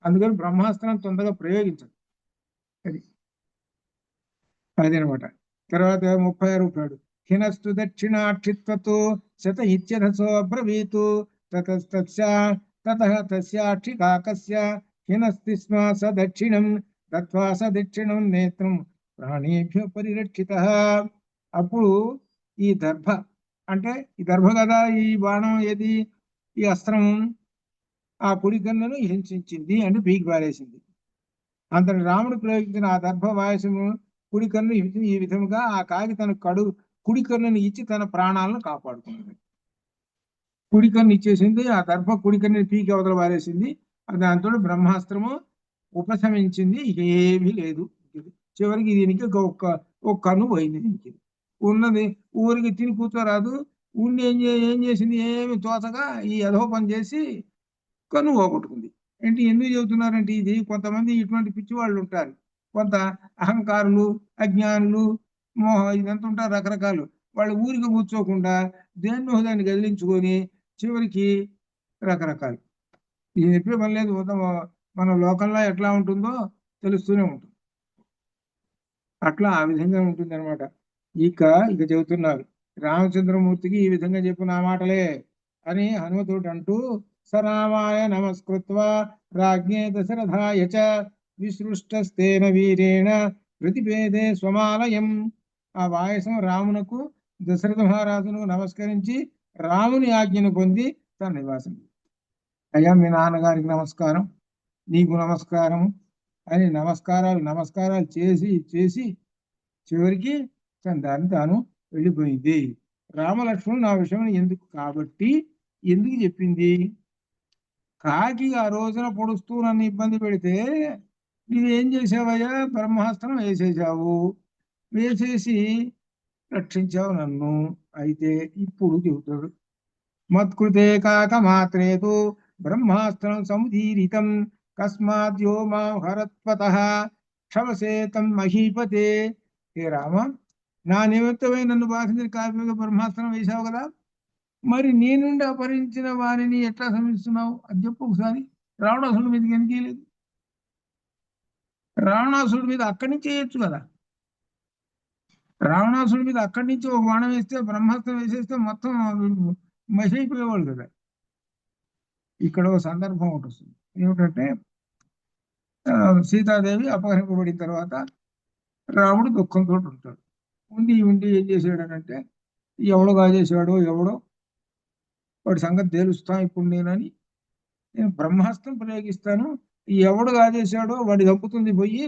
అందుకని బ్రహ్మాస్త్రం తొందరగా ప్రయోగించదు. అదనమాట. తర్వాత 36 హినస్తు దక్షిణాక్షిత్వతో శత ఇత్యథసో అబ్రవీతు తస్యాక్షి కాకస్య హినస్తి స్మ స దక్షిణం దత్వా స దక్షిణం నేత్రం ప్రాణేభ్యో పరిరక్షిత. అప్పుడు ఈ దర్భ అంటే ఈ దర్భ కదా, ఈ బాణం ఏది, ఈ అస్త్రం ఆ కుడి కన్నును హింసించింది అంటే పీకి పారేసింది. అంతటి రాముడు ప్రయోగించిన ఆ దర్భ వాయసము కుడి కన్ను ఈ విధముగా ఆ కాకి తన కుడి కన్నుని ఇచ్చి తన ప్రాణాలను కాపాడుకున్నది. కుడి కన్ను ఇచ్చేసింది, ఆ దర్భ కుడి కన్నుని పీకి అవతల పారేసింది. దాంతో బ్రహ్మాస్త్రము ఉపశమించింది. ఏమీ లేదు. చివరికి దీనికి ఒక కన్ను పోయింది. దీనికి ఉన్నది ఊరికి తిని కూర్చోరాదు. ఉండి ఏం చేసింది, ఏమి తోచగా ఈ అధోపం చేసి కన్ను పోగొట్టుకుంది. ఏంటి ఎందుకు చెబుతున్నారంటే ఇది కొంతమంది ఇటువంటి పిచ్చి వాళ్ళు ఉంటారు, కొంత అహంకారులు, అజ్ఞానులు, ఇదంతా ఉంటారు రకరకాలు. వాళ్ళు ఊరికి కూర్చోకుండా దేన్ని హోదాన్ని కదిలించుకొని చివరికి రకరకాలు. ఇది చెప్పే పని లేదు. మన లోకంలో ఎట్లా ఉంటుందో తెలుస్తూనే ఉంటుంది. అట్లా ఆ విధంగా ఉంటుంది అనమాట. ఇక చెబుతున్నారు రామచంద్రమూర్తికి ఈ విధంగా చెప్పిన ఆ మాటలే అని హనుమతోటి అంటూ సరామాయ నమస్కృత్వ రాజ్ఞే దశరథాయ చ విసృష్టస్తేన వీరేణ ప్రతిపేదే స్వమాలయం. ఆ వాయసం రామునకు దశరథ మహారాజును నమస్కరించి రాముని ఆజ్ఞను పొంది తన నివాసం. అయ్యా మీ నాన్నగారికి నమస్కారం, నీకు నమస్కారం అని నమస్కారాలు చేసి చివరికి తన దాన్ని తాను వెళ్ళిపోయింది. రామలక్ష్మణుడు నా విషయం ఎందుకు చెప్పింది? కాకి ఆ రోజున పొడుస్తూ నన్ను ఇబ్బంది పెడితే నువ్వేం చేసావయ్యా? బ్రహ్మాస్త్రం వేసేసావు. వేసేసి రక్షించావు నన్ను. అయితే ఇప్పుడు చెబుతాడు, మత్కృతే కాక మాత్రేతు బ్రహ్మాస్త్రం సముదీరితం కస్మాద్యో మాం హరత్వతః క్షమసేతం మహీపతే. హే రామ, నా నిమిత్తమై నన్ను బాధించిన కావ్యంగా బ్రహ్మాస్త్రం వేశావు కదా, మరి నీ నుండి అపహరించిన వారిని ఎట్లా శ్రమిస్తున్నావు అది చెప్పు ఒకసారి. రావణాసురుడి మీదకి ఎందుకు లేదు? రావణాసురుడి మీద అక్కడి నుంచి వేయచ్చు కదా. రావణాసురుడి మీద అక్కడి నుంచి ఒక బాణం వేస్తే, బ్రహ్మాస్త్రం వేసేస్తే మొత్తం మసి అయిపోయేవాళ్ళు కదా. ఇక్కడ ఒక సందర్భం ఒకటి వస్తుంది. ఏమిటంటే సీతాదేవి అపహరింపబడిన తర్వాత రాముడు దుఃఖంతో ఉంటాడు. ఉండి ఉండి ఏం చేశాడనంటే, ఎవడో కాజేశాడో ఎవడో వాడి సంగతి తేలుస్తాను ఇప్పుడు నేను బ్రహ్మాస్త్రం ప్రయోగిస్తాను, ఎవడు కాజేశాడో వాడి చంపుతుంది పోయి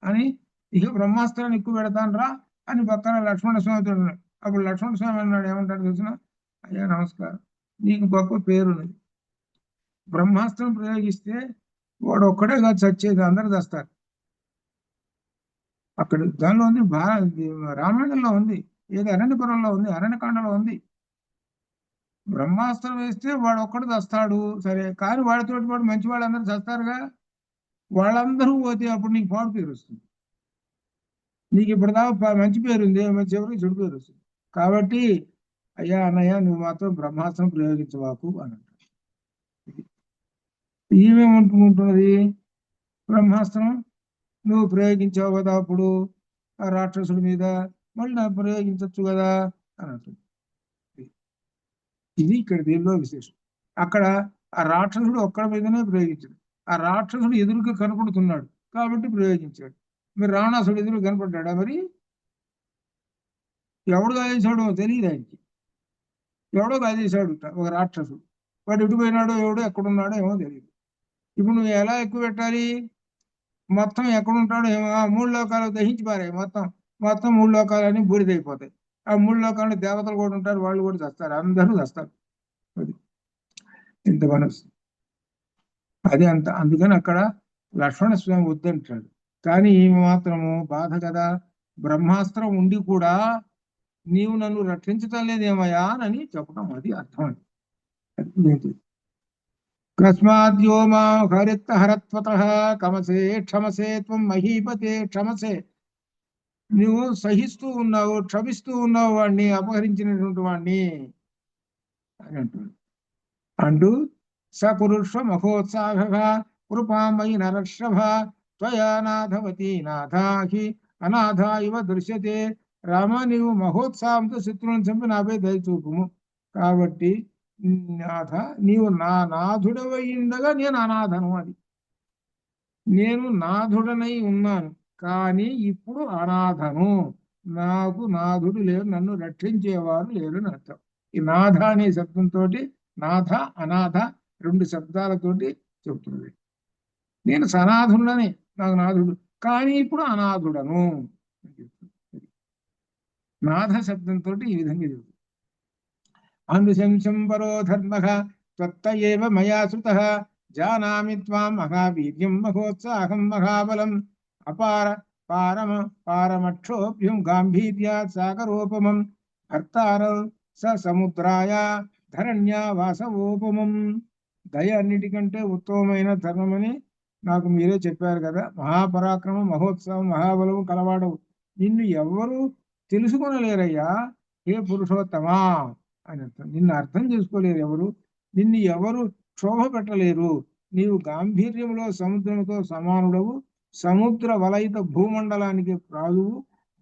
అని ఇక బ్రహ్మాస్త్రాన్ని ఎక్కువ పెడతాను రా అని పక్కన లక్ష్మణస్వామితో ఉన్నాడు. అప్పుడు లక్ష్మణస్వామి అన్నాడు, ఏమంటాడు తెలిసిన, అయ్యా నమస్కారం, నీకు గొప్ప పేరున్నది, బ్రహ్మాస్త్రం ప్రయోగిస్తే వాడు ఒక్కడే కాదు చచ్చేది, అందరు చస్తారు. అక్కడ దానిలో ఉంది, రామాయణంలో ఉంది, ఏది అరణ్యపురంలో ఉంది, అరణ్యకాండలో ఉంది. బ్రహ్మాస్త్రం వేస్తే వాడు ఒక్కడు చస్తాడు సరే, కానీ వాడితోటి వాడు మంచి వాళ్ళందరూ చస్తారుగా. వాళ్ళందరూ పోతే అప్పుడు నీకు పాడు పేరు వస్తుంది. నీకు ఇప్పుడు దాకా మంచి పేరు ఉంది, చివరికి చెడు పేరు వస్తుంది. కాబట్టి అయ్యా అన్నయ్య, నువ్వు మాత్రం బ్రహ్మాస్త్రం ప్రయోగించవాకు అని అంటాడు. ఈమెమంటున్నది, బ్రహ్మాస్త్రం నువ్వు ప్రయోగించావు కదా అప్పుడు ఆ రాక్షసుడి మీద, మళ్ళీ నాకు ప్రయోగించవచ్చు కదా అని అంటుంది. ఇది ఇక్కడ దీనిలో విశేషం. అక్కడ ఆ రాక్షసుడు ఒక్కడ మీదనే ప్రయోగించాడు. ఆ రాక్షసుడు ఎదురుగా కనపడుతున్నాడు కాబట్టి ప్రయోగించాడు. మరి రావణాసుడు ఎదురు కనపడ్డా? మరి ఎవడు కాజేశాడో తెలియదు ఆయనకి. ఎవడో కాజేశాడు ఒక రాక్షసుడు, వాడు ఎటు పోయినాడో ఎవడో ఎక్కడున్నాడో ఏమో తెలియదు. ఇప్పుడు నువ్వు ఎలా ఎక్కువ పెట్టాలి? మొత్తం ఎక్కడుంటాడో ఏమో, ఆ 3 లోకాలు దహించి పారాయి, మొత్తం 3 లోకాలని బూడిదైపోతాయి. ఆ 3 లోకాలు దేవతలు కూడా ఉంటారు, వాళ్ళు కూడా చస్తారు, అందరూ చస్తారు. అది ఇంత మనసు అది అంత. అందుకని అక్కడ లక్ష్మణస్వామి వద్దంటాడు. కానీ ఈమె మాత్రము బాధ కదా, బ్రహ్మాస్త్రం ఉండి కూడా నీవు నన్ను రక్షించటం లేదేమయ్యా అని చెప్పడం, అది అర్థం. కస్మాద్యో మా హరిత్త హరత్వతః కమసే క్షమసే త్వం మహీపతే. క్షమసే, నువ్వు సహిస్తూ ఉన్నావు, క్షమిస్తూ ఉన్నావు వాడిని, అపహరించినటువంటి వాడిని అని అంటాడు. అంటూ సపురుష మహోత్సాహ కృపామయి నరక్షభ త్వయా నాథవతి నాథాహి అనాథ ఇవ దృశ్యతే. రామ, నీవు మహోత్సాహంతో శత్రువులను చంపి నాపై దయచూపుము. కాబట్టి నాథ, నీవు నా నాథుడవై ఉండగా నేను అనాథను. అది నేను నాథుడనై ఉన్నాను, కానీ ఇప్పుడు అనాథను, నాకు నాథుడు లేరు, నన్ను రక్షించేవారు లేరు అని అర్థం. ఈ నాథ అనే శబ్దంతో నాథ అనాథ 2 శబ్దాలతోటి చెబుతున్నది. నేను సనాథుడనే, నాకు నాథుడు, కానీ ఇప్పుడు అనాథుడను. నాథ శబ్దంతో ఈ విధంగా చెబుతుంది. అనుశంసం పరో ధర్మ త్వత్త ఏవ మయా శృతః జానామి త్వాం మహావీర్యం మహోత్సాహం మహాబలం అపార పారమక్షోభ్యం గాంభీర్యాత్ సాగరోపమం భర్తారం స సముద్రాయ ధరణ్యా వాసవోపమం. దయ అన్నిటికంటే ఉత్తమమైన ధర్మమని నాకు మీరే చెప్పారు కదా. మహాపరాక్రమం మహోత్సవం మహాబలము కలవాడవు, నిన్ను ఎవ్వరూ తెలుసుకొనలేరయ్యా హే పురుషోత్తమా అని అర్థం. నిన్ను అర్థం చేసుకోలేరు ఎవరు, నిన్ను ఎవరు క్షోభ పెట్టలేరు. నీవు గాంభీర్యంలో సముద్రముతో సమానుడవు, సముద్ర వలయిత భూమండలానికి రాజువు,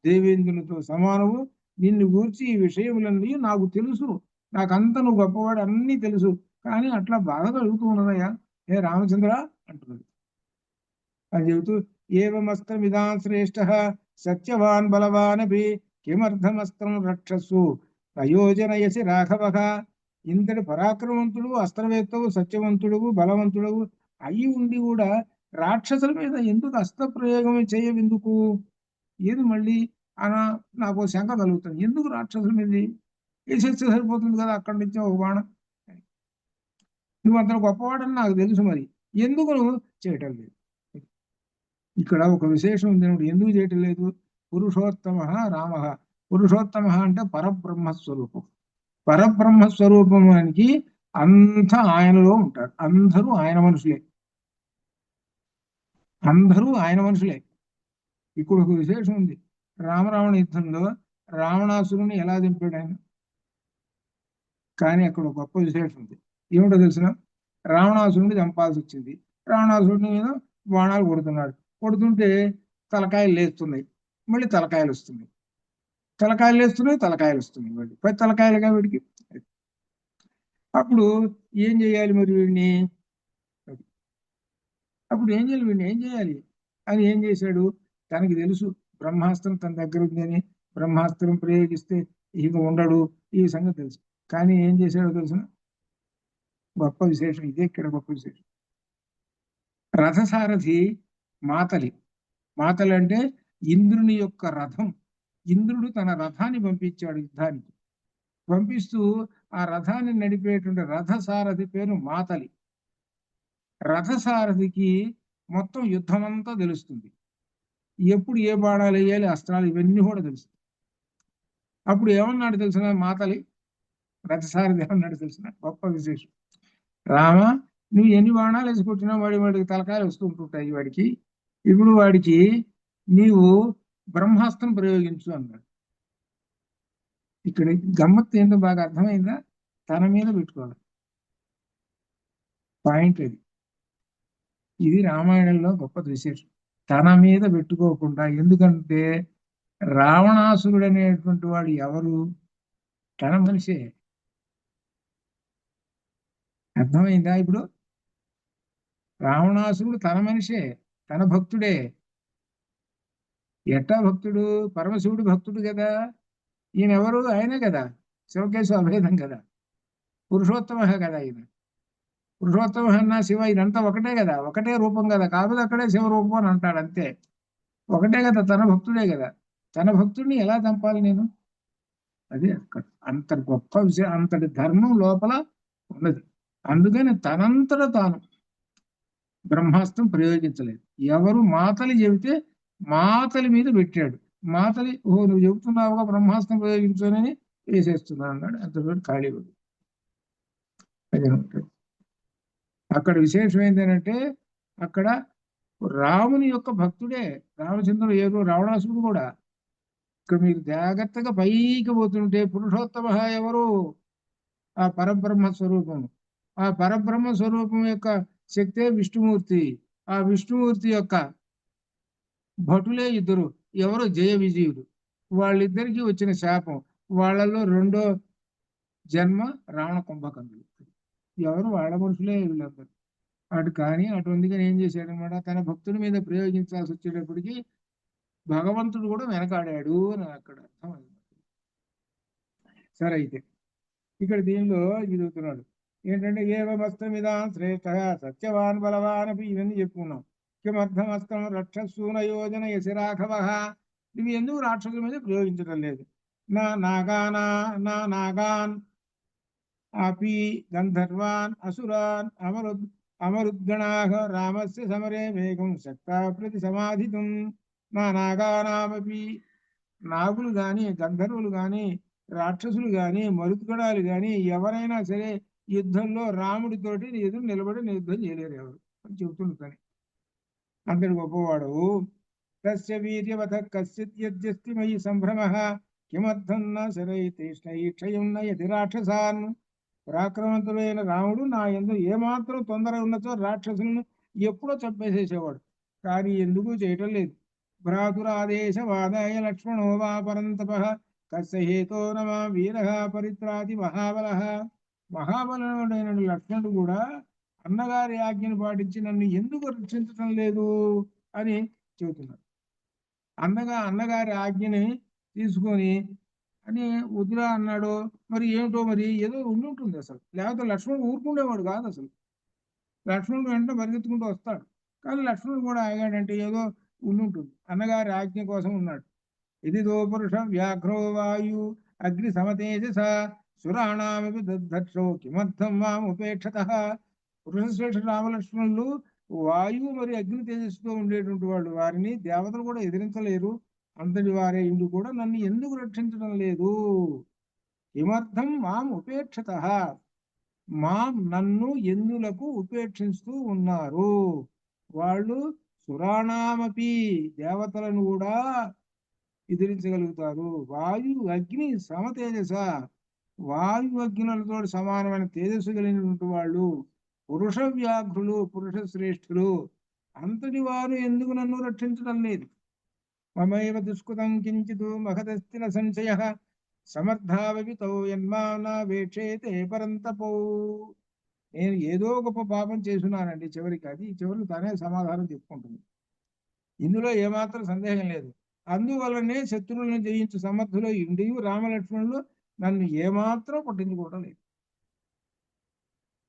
దేవేంద్రునితో సమానవు. నిన్ను గూర్చి ఈ విషయములన్నీ నాకు తెలుసు, నాకంత నువ్వు గొప్పవాడు అన్నీ తెలుసు, కానీ అట్లా బాధ కలుగుతూ ఉన్నదయ్యా హే రామచంద్ర అంటున్నది. అని చెబుతూ ఏవమస్త్రమిదాం శ్రేష్ఠ సత్యవాన్ బలవాన్ అభి కిమర్థమస్త్రం రక్షస్సు ప్రయోజనయసి రాఘవ. ఇంతటి పరాక్రమవంతుడు, అస్త్రవేత్తవు, సత్యవంతుడు, బలవంతుడు అయి ఉండి కూడా రాక్షసుల మీద ఎందుకు అస్త్ర ప్రయోగం చేయవెందుకు? ఏది మళ్ళీ అనా నాకు శంక కలుగుతుంది, ఎందుకు రాక్షసుల మీద వేసేస్తే సరిపోతుంది కదా, అక్కడి నుంచి ఒక బాణం. నువ్వు అంత గొప్పవాడని నాకు తెలుసు, మరి ఎందుకు నువ్వు చేయటం లేదు? ఇక్కడ ఒక విశేషం ఉంది, ఎందుకు చేయటం లేదు? పురుషోత్తమ రామ పురుషోత్తమ అంటే పరబ్రహ్మస్వరూపం. పరబ్రహ్మస్వరూపానికి అంతా ఆయనలో ఉంటారు. అందరూ ఆయన మనుషులే. అందరూ ఆయన మనుషులే. ఇక్కడ ఒక విశేషం ఉంది. రామరావణ యుద్ధంలో రావణాసురుని ఎలా దింపాడు ఆయన? కానీ అక్కడ ఒక గొప్ప విశేషం ఉంది. ఏమిటో తెలిసిన? రావణాసురుడిని చంపాల్సి వచ్చింది. రావణాసురుడి మీద బాణాలు కొడుతున్నాడు. కొడుతుంటే తలకాయలు లేస్తున్నాయి, మళ్ళీ తలకాయలు వస్తున్నాయి. తలకాయలు లేస్తున్నాయి, తలకాయలు వస్తున్నాయి, మళ్ళీ 10 తలకాయలుగా వీడికి. అప్పుడు ఏం చేయాలి మరి వీడిని? అప్పుడు ఏం చేయాలి అని ఏం చేశాడు? తనకి తెలుసు బ్రహ్మాస్త్రం తన దగ్గర ఉందని. బ్రహ్మాస్త్రం ప్రయోగిస్తే ఇక ఉండడు, ఈ సంగతి తెలుసు. కానీ ఏం చేశాడో తెలుసిన? గొప్ప విశేషం ఇదే. ఇక్కడ గొప్ప విశేషం. రథసారథి మాతలి. మాతలి అంటే ఇంద్రుని యొక్క రథం. ఇంద్రుడు తన రథాన్ని పంపించాడు యుద్ధానికి. పంపిస్తూ ఆ రథాన్ని నడిపేటువంటి రథసారథి పేరు మాతలి. రథసారథికి మొత్తం యుద్ధం అంతా తెలుస్తుంది. ఎప్పుడు ఏ బాణాలు వేయాలి, అస్త్రాలు, ఇవన్నీ కూడా తెలుసు. అప్పుడు ఏమన్నాడు తెలిసిన మాతలి? రథసారథి ఏమన్నాడు తెలిసిన? గొప్ప విశేషం. రామ, నువ్వు ఎన్ని బాణాలు వేసి కొట్టినా వాడికి తలకాయలు వస్తుంటుంటాయి వాడికి. ఇప్పుడు వాడికి నీవు బ్రహ్మాస్త్రం ప్రయోగించు అన్నాడు. ఇక్కడ గమ్మత్తు ఏంటో బాగా అర్థమైందా? తన మీద పెట్టుకోవాలి. పాయింట్ అది. ఇది రామాయణంలో గొప్ప విశేషం. తన మీద పెట్టుకోకుండా. ఎందుకంటే రావణాసురుడు అనేటువంటి వాడు ఎవరు? తన మనిషే. అర్థమైందా ఇప్పుడు? రావణాసురుడు తన మనిషే, తన భక్తుడే. ఎట్టా భక్తుడు? పరమశివుడు భక్తుడు కదా. ఈయన ఎవరు? ఆయనే కదా, శివకేశు అభేదం కదా, పురుషోత్తమ కదా ఈయన. పురుషోత్తమ అన్న శివ ఇదంతా ఒకటే కదా, ఒకటే రూపం కదా. కాకపోతే అక్కడే శివరూపం అని అంటాడు అంతే. ఒకటే కదా, తన భక్తుడే కదా. తన భక్తుడిని ఎలా చంపాలి నేను? అది అక్కడ అంత గొప్ప విషయం, అంతటి ధర్మం లోపల ఉన్నది. అందుకని తనంతట తాను బ్రహ్మాస్త్రం ప్రయోగించలేదు. ఎవరు మాతలి చెబితే మాతలి మీద పెట్టాడు. మాతలి, ఓ నువ్వు చెబుతున్నావుగా బ్రహ్మాస్త్రం ప్రయోగించానని వేసేస్తున్నాను అన్నాడు. అంతలో ఖాళీ ఉంది. అక్కడ విశేషం ఏంటంటే అక్కడ రాముని యొక్క భక్తుడే రామచంద్రుడు. ఏదో రావణాసురుడు కూడా. ఇక్కడ మీరు జాగ్రత్తగా పైకి పోతుంటే పురుషోత్తమ ఎవరు? ఆ పరబ్రహ్మ స్వరూపం. ఆ పరబ్రహ్మ స్వరూపం యొక్క శక్తే విష్ణుమూర్తి. ఆ విష్ణుమూర్తి యొక్క భటులే ఇద్దరు. ఎవరు? జయ విజయుడు. వాళ్ళిద్దరికి వచ్చిన శాపం. వాళ్ళలో రెండో జన్మ రావణ కుంభకర్ణులు. ఎవరు? వాళ్ళ మనుషులే వీళ్ళందరూ. అటు కానీ అటువంటిగా ఏం చేశాడనమాట, తన భక్తుడి మీద ప్రయోగించాల్సి వచ్చేటప్పటికి భగవంతుడు కూడా వెనకాడాడు అని అక్కడ అర్థమైంది. సరే, అయితే ఇక్కడ దీనిలో చదువుతున్నాడు ఏంటంటే ఏవమస్త్రమిదాం శ్రేష్ఠ సత్యవాన్ బలవాన్ అపి, ఇవన్నీ చెప్పుకున్నాం. కిమర్థమస్త్రం రక్షసూన యోజన యసి రాఘవ. ఇవి ఎందుకు రాక్షసుల మీద ప్రయోగించడం లేదు? నా నాగాన్ అపి గంధర్వాన్ అసురాన్ అమరుద్గణాః రామస్య సమరే వేగం శక్తా ప్రతి సమాధితుం. నా నాగానామపి, నాగులు గాని, గంధర్వులు గాని, రాక్షసులు గాని, మరుద్గణాలు గాని ఎవరైనా సరే యుద్ధంలో రాముడితోటి ఎదురు నిలబడి యుద్ధం చేయలేరు ఎవరు అని చెబుతుంటాను. అంతటి గొప్పవాడు. తస్య వీర్యవత కశ్చిత్ యద్యస్తి మయి సంభ్రమః కిమర్థం న శరైతేష్ణైక్షయం నయతి రాక్షసాన్. పరాక్రమవంతుడైన రాముడు నా యందు ఏమాత్రం తొందర ఉన్నచో రాక్షసులను ఎప్పుడో చంపేసేసేవాడు. కానీ ఎందుకు చేయటం లేదు. భ్రాతురాదేశవాదాయ లక్ష్మణో వా పరంతపః కస్య హేతో నమా వీరః పరిత్రాతి మహాబలః. మహాబలుడైన లక్ష్మణుడు కూడా అన్నగారి ఆజ్ఞను పాటించి నన్ను ఎందుకు రక్షించటం లేదు అని చెబుతున్నాడు. అన్నగారి ఆజ్ఞని తీసుకొని అని వదిలా అన్నాడు. మరి ఏమిటో, మరి ఏదో ఉండి అసలు. లేకపోతే లక్ష్మణుడు ఊరుకుండేవాడు కాదు అసలు. లక్ష్మణుడు వెంటనే పరిగెత్తుకుంటూ వస్తాడు. కానీ లక్ష్మణుడు కూడా ఆగాడంటే ఏదో ఉండి అన్నగారి ఆజ్ఞ కోసం ఉన్నాడు. ఇది దో పురుష వ్యాఘ్రో వాయు అగ్ని సమతేజస సురాణామపి దద్ధక్షో కిమర్థం మాం ఉపేక్షతః. పురుషశ్రేష్ఠ రామలక్ష్మణులు వాయువు మరి అగ్ని తేజస్సుతో ఉండేటువంటి వాళ్ళు. వారిని దేవతలు కూడా ఎదిరించలేరు. అంతటి వారే ఇందు కూడా నన్ను ఎందుకు రక్షించడం లేదు? కిమర్థం మాం ఉపేక్షత, నన్ను ఎందులకు ఉపేక్షిస్తూ ఉన్నారు? వాళ్ళు సురాణామపి, దేవతలను కూడా ఎదిరించగలుగుతారు. వాయు అగ్ని సమతేజస, వాయు అగ్నులతో సమానమైన తేజస్సు కలిగినటువంటి వాళ్ళు, పురుష వ్యాఘ్రులు, పురుష శ్రేష్ఠులు, అంతటి వారు ఎందుకు నన్ను రక్షించడం లేదు? మమైవ దుష్కృతం కించిత్ మహదస్తి న సంశయః, సమర్థావపితో యన్మానావేక్షేతే పరంతపౌ. నేను ఏదో గొప్ప పాపం చేస్తున్నానండి, చివరికి తనే సమాధానం చెప్పుకుంటుంది. ఇందులో ఏమాత్రం సందేహం లేదు. అందువలనే శత్రువులను జయించు సమర్థులు ఇండియు రామలక్ష్మణులు నన్ను ఏమాత్రం పట్టించుకోవడం లేదు.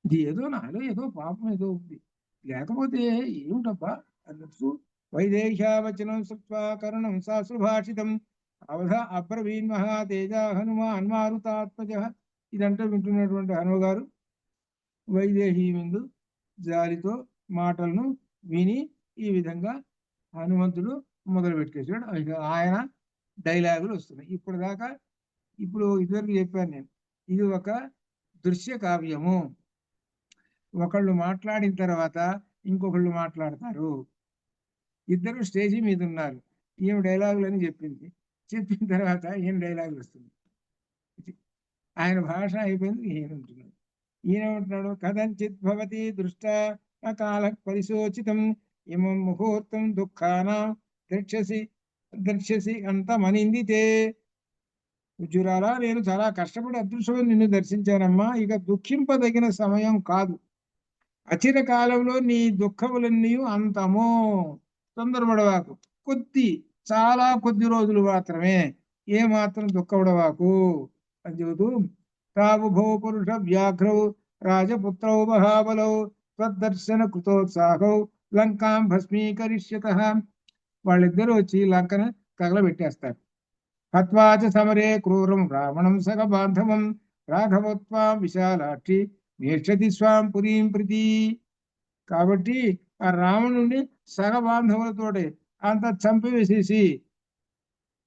ఇది ఏదో నాలో ఏదో పాపం ఏదో ఉంది, లేకపోతే ఏమిటబ్బా అన్నట్టు. వైదేహ్యావచనం శ్రుత్వా కరుణం సాశ్రుభాషితం అవధ అబ్రవీన్ మహాతేజ హనుమాన్ మారుతాత్మజ. ఇదంతా వింటున్నటువంటి హనుమగారు వైదేహి ముందు జాలితో మాటలను విని ఈ విధంగా హనుమంతుడు మొదలు పెట్టేశాడు. ఆయన డైలాగులు వస్తున్నాయి. ఇప్పుడు ఇదివరకు చెప్పాను నేను, ఇది ఒక దృశ్య కావ్యము. ఒకళ్ళు మాట్లాడిన తర్వాత ఇంకొకళ్ళు మాట్లాడతారు. ఇద్దరు స్టేజీ మీద ఉన్నారు, ఈమె డైలాగులు అని చెప్పిన తర్వాత ఈయన డైలాగులు వస్తుంది. ఆయన భాష అయిపోయింది, ఈయన ఉంటున్నాడు. ఈయన ఉంటున్నాడు, కథంచిత్ భవతి దృష్ట అకాల పరిశోచితం ఇమం ముహూర్తం దుఃఖానాం ద్రక్ష్యసి అంతమనిందితే. ఉజ్జురాలా, నేను చాలా కష్టపడి అదృష్టం నిన్ను దర్శించానమ్మా, ఇక దుఃఖింపదగిన సమయం కాదు. అచిర కాలంలో నీ దుఃఖములన్నీ అంతము. తొందరపడవాకు, చాలా కొద్ది రోజులు మాత్రమే, ఏ మాత్రం దుఃఖపడవాకు అని చెబుతూ, తావుభౌ పురుష వ్యాఘ్రౌ రాజపుత్రౌ మహాబలౌ త్వద్దర్శన కృతోత్సాహౌ లంకాం భస్మీకరిష్యతః. వాళ్ళిద్దరూ వచ్చి లంకను తగలబెట్టేస్తారు. హత్వాచ సమరే క్రూరం రావణం సగ బాంధవం రాఘవత్వాం విశాలాక్షి నేక్షతి స్వాం పురీం ప్రతి. కాబట్టి ఆ రావణుని సగ బాంధవులతోటి అంత చంపివేసేసి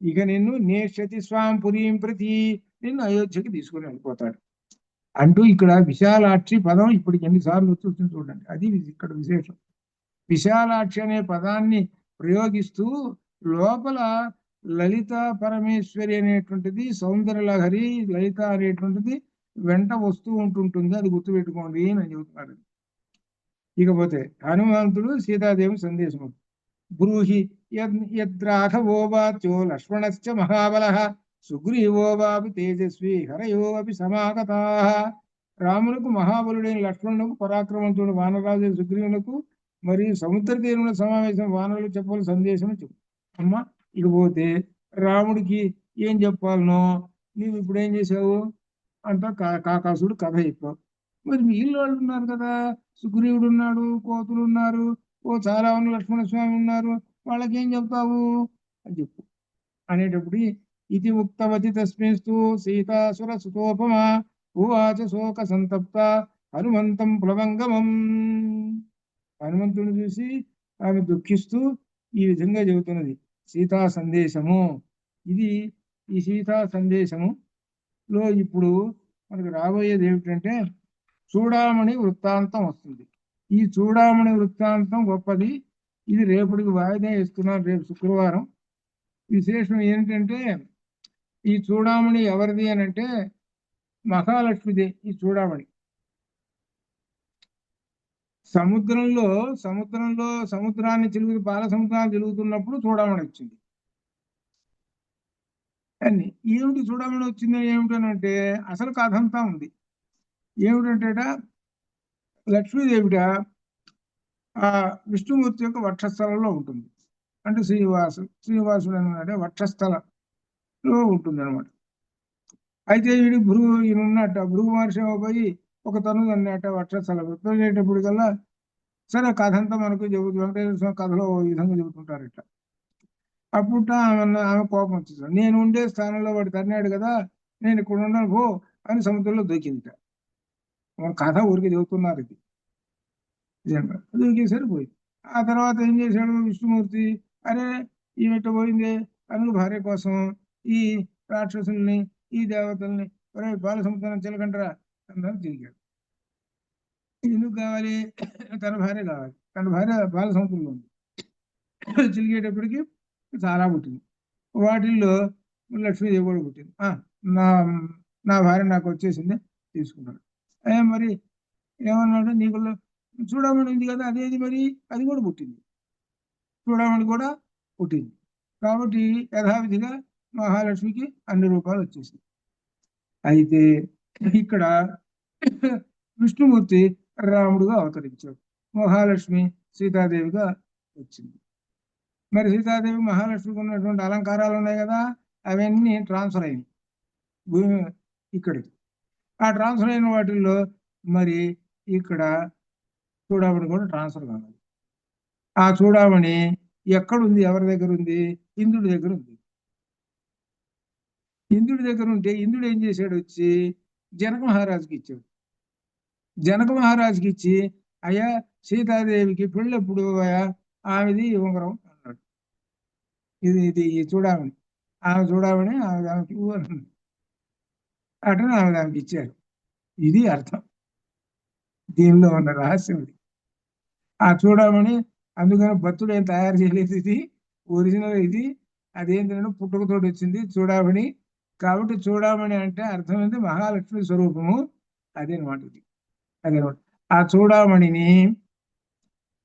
ఇక నిన్ను నేక్షతి స్వాం పురీం ప్రతి, నిన్ను అయోధ్యకి తీసుకుని వెళ్ళిపోతాడు అంటూ, ఇక్కడ విశాలాక్షి పదం ఇప్పటికి ఎన్నిసార్లు వచ్చింది చూడండి. అది ఇక్కడ విశేషం. విశాలాక్షి అనే పదాన్ని ప్రయోగిస్తూ లోపల లలిత పరమేశ్వరి అనేటువంటిది, సౌందర్యలహరి లలిత అనేటువంటిది వెంట వస్తూ ఉంటుంటుంది, అది గుర్తుపెట్టుకోండి అని చెబుతున్నాడు. ఇకపోతే హనుమంతుడు సీతాదేవి సందేశం, బ్రూహి యద్రాఘవో వాచ్యో లక్ష్మణశ్చ మహాబలః సుగ్రీవో వాపి తేజస్వి హరయో అపి సమాగతాః. రాములకు మహాబలుడైన లక్ష్మణులకు, పరాక్రమంతుడు వానరాజు సుగ్రీవులకు మరియు సముద్ర తీరుల సమావేశం వానరులు చెప్పాలి సందేశం చెప్పు అమ్మా. ఇకపోతే రాముడికి ఏం చెప్పాలనో నీవు ఇప్పుడు ఏం చేసావు అంట, కాకాసుడు కథ చెప్పావు. మరి వీళ్ళు వాళ్ళు ఉన్నారు కదా, సుగ్రీవుడు ఉన్నాడు, కోతులు ఉన్నారు, చాలా మంది లక్ష్మణ స్వామి ఉన్నారు, వాళ్ళకేం చెప్తావు అని చెప్పు అనేటప్పుడు, ఇది ఉక్తవతి తస్మిస్తు సీతాసుర సుతోపమా ఉవాచ శోక సంతప్త హనుమంతం ప్లవంగమం. హనుమంతుని చూసి ఆమె దుఃఖిస్తూ ఈ విధంగా చెబుతున్నది సీతా సందేశము. ఇది ఈ సీతా సందేశములో ఇప్పుడు మనకు రాబోయేది ఏమిటంటే చూడామణి వృత్తాంతం వస్తుంది. ఈ చూడామణి వృత్తాంతం గొప్పది. ఇది రేపటికి వాయిదా ఇస్తున్నాను, రేపు శుక్రవారం. విశేషం ఏంటంటే ఈ చూడామణి ఎవరిది అని అంటే మహాలక్ష్మిదే. ఈ చూడామణి సముద్రాన్ని పాల సముద్రాన్ని తిరుగుతున్నప్పుడు చూడామణి వచ్చింది. అని ఏమిటి చూడామణి వచ్చింది ఏమిటనంటే అసలు కథ అంతా ఉంది. ఏమిటంటే లక్ష్మీదేవిట ఆ విష్ణుమూర్తి యొక్క వక్షస్థలంలో ఉంటుంది. అంటే శ్రీనివాసుడు అన్నమాట వక్షస్థలంలో ఉంటుంది అనమాట. అయితే ఈయన ఉన్నట్ట భృగు మహర్షి పోయి ఒక తను అన్నట్ట వక్షస్థలం వెళ్ళేటప్పటికల్లా, సరే కథ అంతా మనకు చెబుతూ వెంకటేశ్వర స్వామి కథలో ఈ విధంగా చెబుతుంటారు ఇట్లా. అప్పుడు ఆమె కోపం వచ్చేసాడు, నేను ఉండే స్థానంలో వాడు తన్నాడు కదా, నేను ఇక్కడ ఉన్నాను పో అని సముద్రంలో దూకిందిట. కథ ఊరికి చెబుతున్నారు, ఇది దూకి సరిపోయింది. ఆ తర్వాత ఏం చేశాడు విష్ణుమూర్తి, అరే ఈమెట పోయింది అందుకు భార్య కోసం ఈ రాక్షసుల్ని ఈ దేవతల్ని బాల సముద్రం చిలకంటరా అందరూ తిరిగాడు. ఎందుకు కావాలి? తన భార్య కావాలి. తన భార్య బాల సముద్రంలో ఉంది. చిలికేటప్పటికి చాలా పుట్టింది. వాటిల్లో లక్ష్మీదేవి కూడా పుట్టింది. నా నా భార్య నాకు వచ్చేసింది, తీసుకున్నాడు. మరి ఏమన్నాడు? నీకు చూడమని ఉంది కదా, అదేది మరి? అది కూడా పుట్టింది. చూడమని కూడా పుట్టింది. కాబట్టి యథావిధిగా మహాలక్ష్మికి అన్ని రూపాలు వచ్చేసింది. అయితే ఇక్కడ విష్ణుమూర్తి రాముడుగా అవతరించాడు, మహాలక్ష్మి సీతాదేవిగా వచ్చింది. మరి సీతాదేవి మహాలక్ష్మికి ఉన్నటువంటి అలంకారాలు ఉన్నాయి కదా, అవన్నీ ట్రాన్స్ఫర్ అయినాయి భూమి ఇక్కడికి. ఆ ట్రాన్స్ఫర్ అయిన వాటిల్లో మరి ఇక్కడ చూడమని కూడా ట్రాన్స్ఫర్ కావాలి. ఆ చూడమని ఎక్కడుంది? ఎవరి దగ్గర ఉంది? ఇంద్రుడి దగ్గర ఉంది. ఇంద్రుడి దగ్గర ఉంటే ఇంద్రుడు ఏం చేశాడు? వచ్చి జనక మహారాజుకి ఇచ్చాడు. జనక మహారాజుకి ఇచ్చి, అయ్యా సీతాదేవికి పెళ్ళెప్పుడు ఆమెది ఉంగరం అన్నాడు. ఇది చూడమని, ఆమె చూడమని ఆమెకి అటని ఆమె దానికి ఇచ్చారు. ఇది అర్థం, దీనిలో ఉన్న రహస్యం ఇది. ఆ చూడమని అందుకని భక్తుడు ఏం తయారు చేయలేదు, ఇది ఒరిజినల్. ఇది అదేంటంటే పుట్టుకతోటి వచ్చింది చూడమని. కాబట్టి చూడమని అంటే అర్థమైంది మహాలక్ష్మి స్వరూపము, అదేనమాట ఇది. అదేనమాట. ఆ చూడమణిని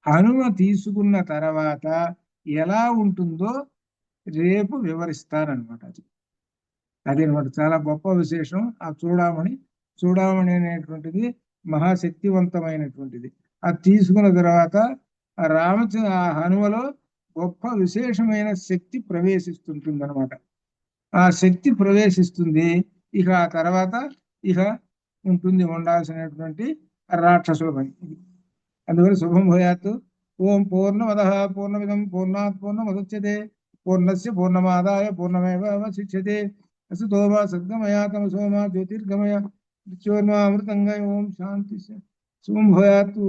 హనుమ తీసుకున్న తర్వాత ఎలా ఉంటుందో రేపు వివరిస్తానమాట. అదేనమాట చాలా గొప్ప విశేషం. ఆ చూడమణి అనేటువంటిది మహాశక్తివంతమైనటువంటిది. అది తీసుకున్న తర్వాత ఆ హనుమలో గొప్ప విశేషమైన శక్తి ప్రవేశిస్తుంటుంది అనమాట. ఆ శక్తి ప్రవేశిస్తుంది. ఇక ఆ తర్వాత ఇక ఉంటుంది ఉండాల్సినటువంటి రాక్షసుల పని. అందువల్ల శుభం భూయాత్. ఓం పూర్ణమదః పూర్ణమిదం పూర్ణాత్ పూర్ణముదచ్యతే పూర్ణస్య పూర్ణమాదాయ పూర్ణమేవావశిష్యతే. అసతో మా సద్గమయ తమసో మా జ్యోతిర్గమయ మృత్యోర్మా అమృతంగయ. ఓం శాంతి. శుభం భూయాత్.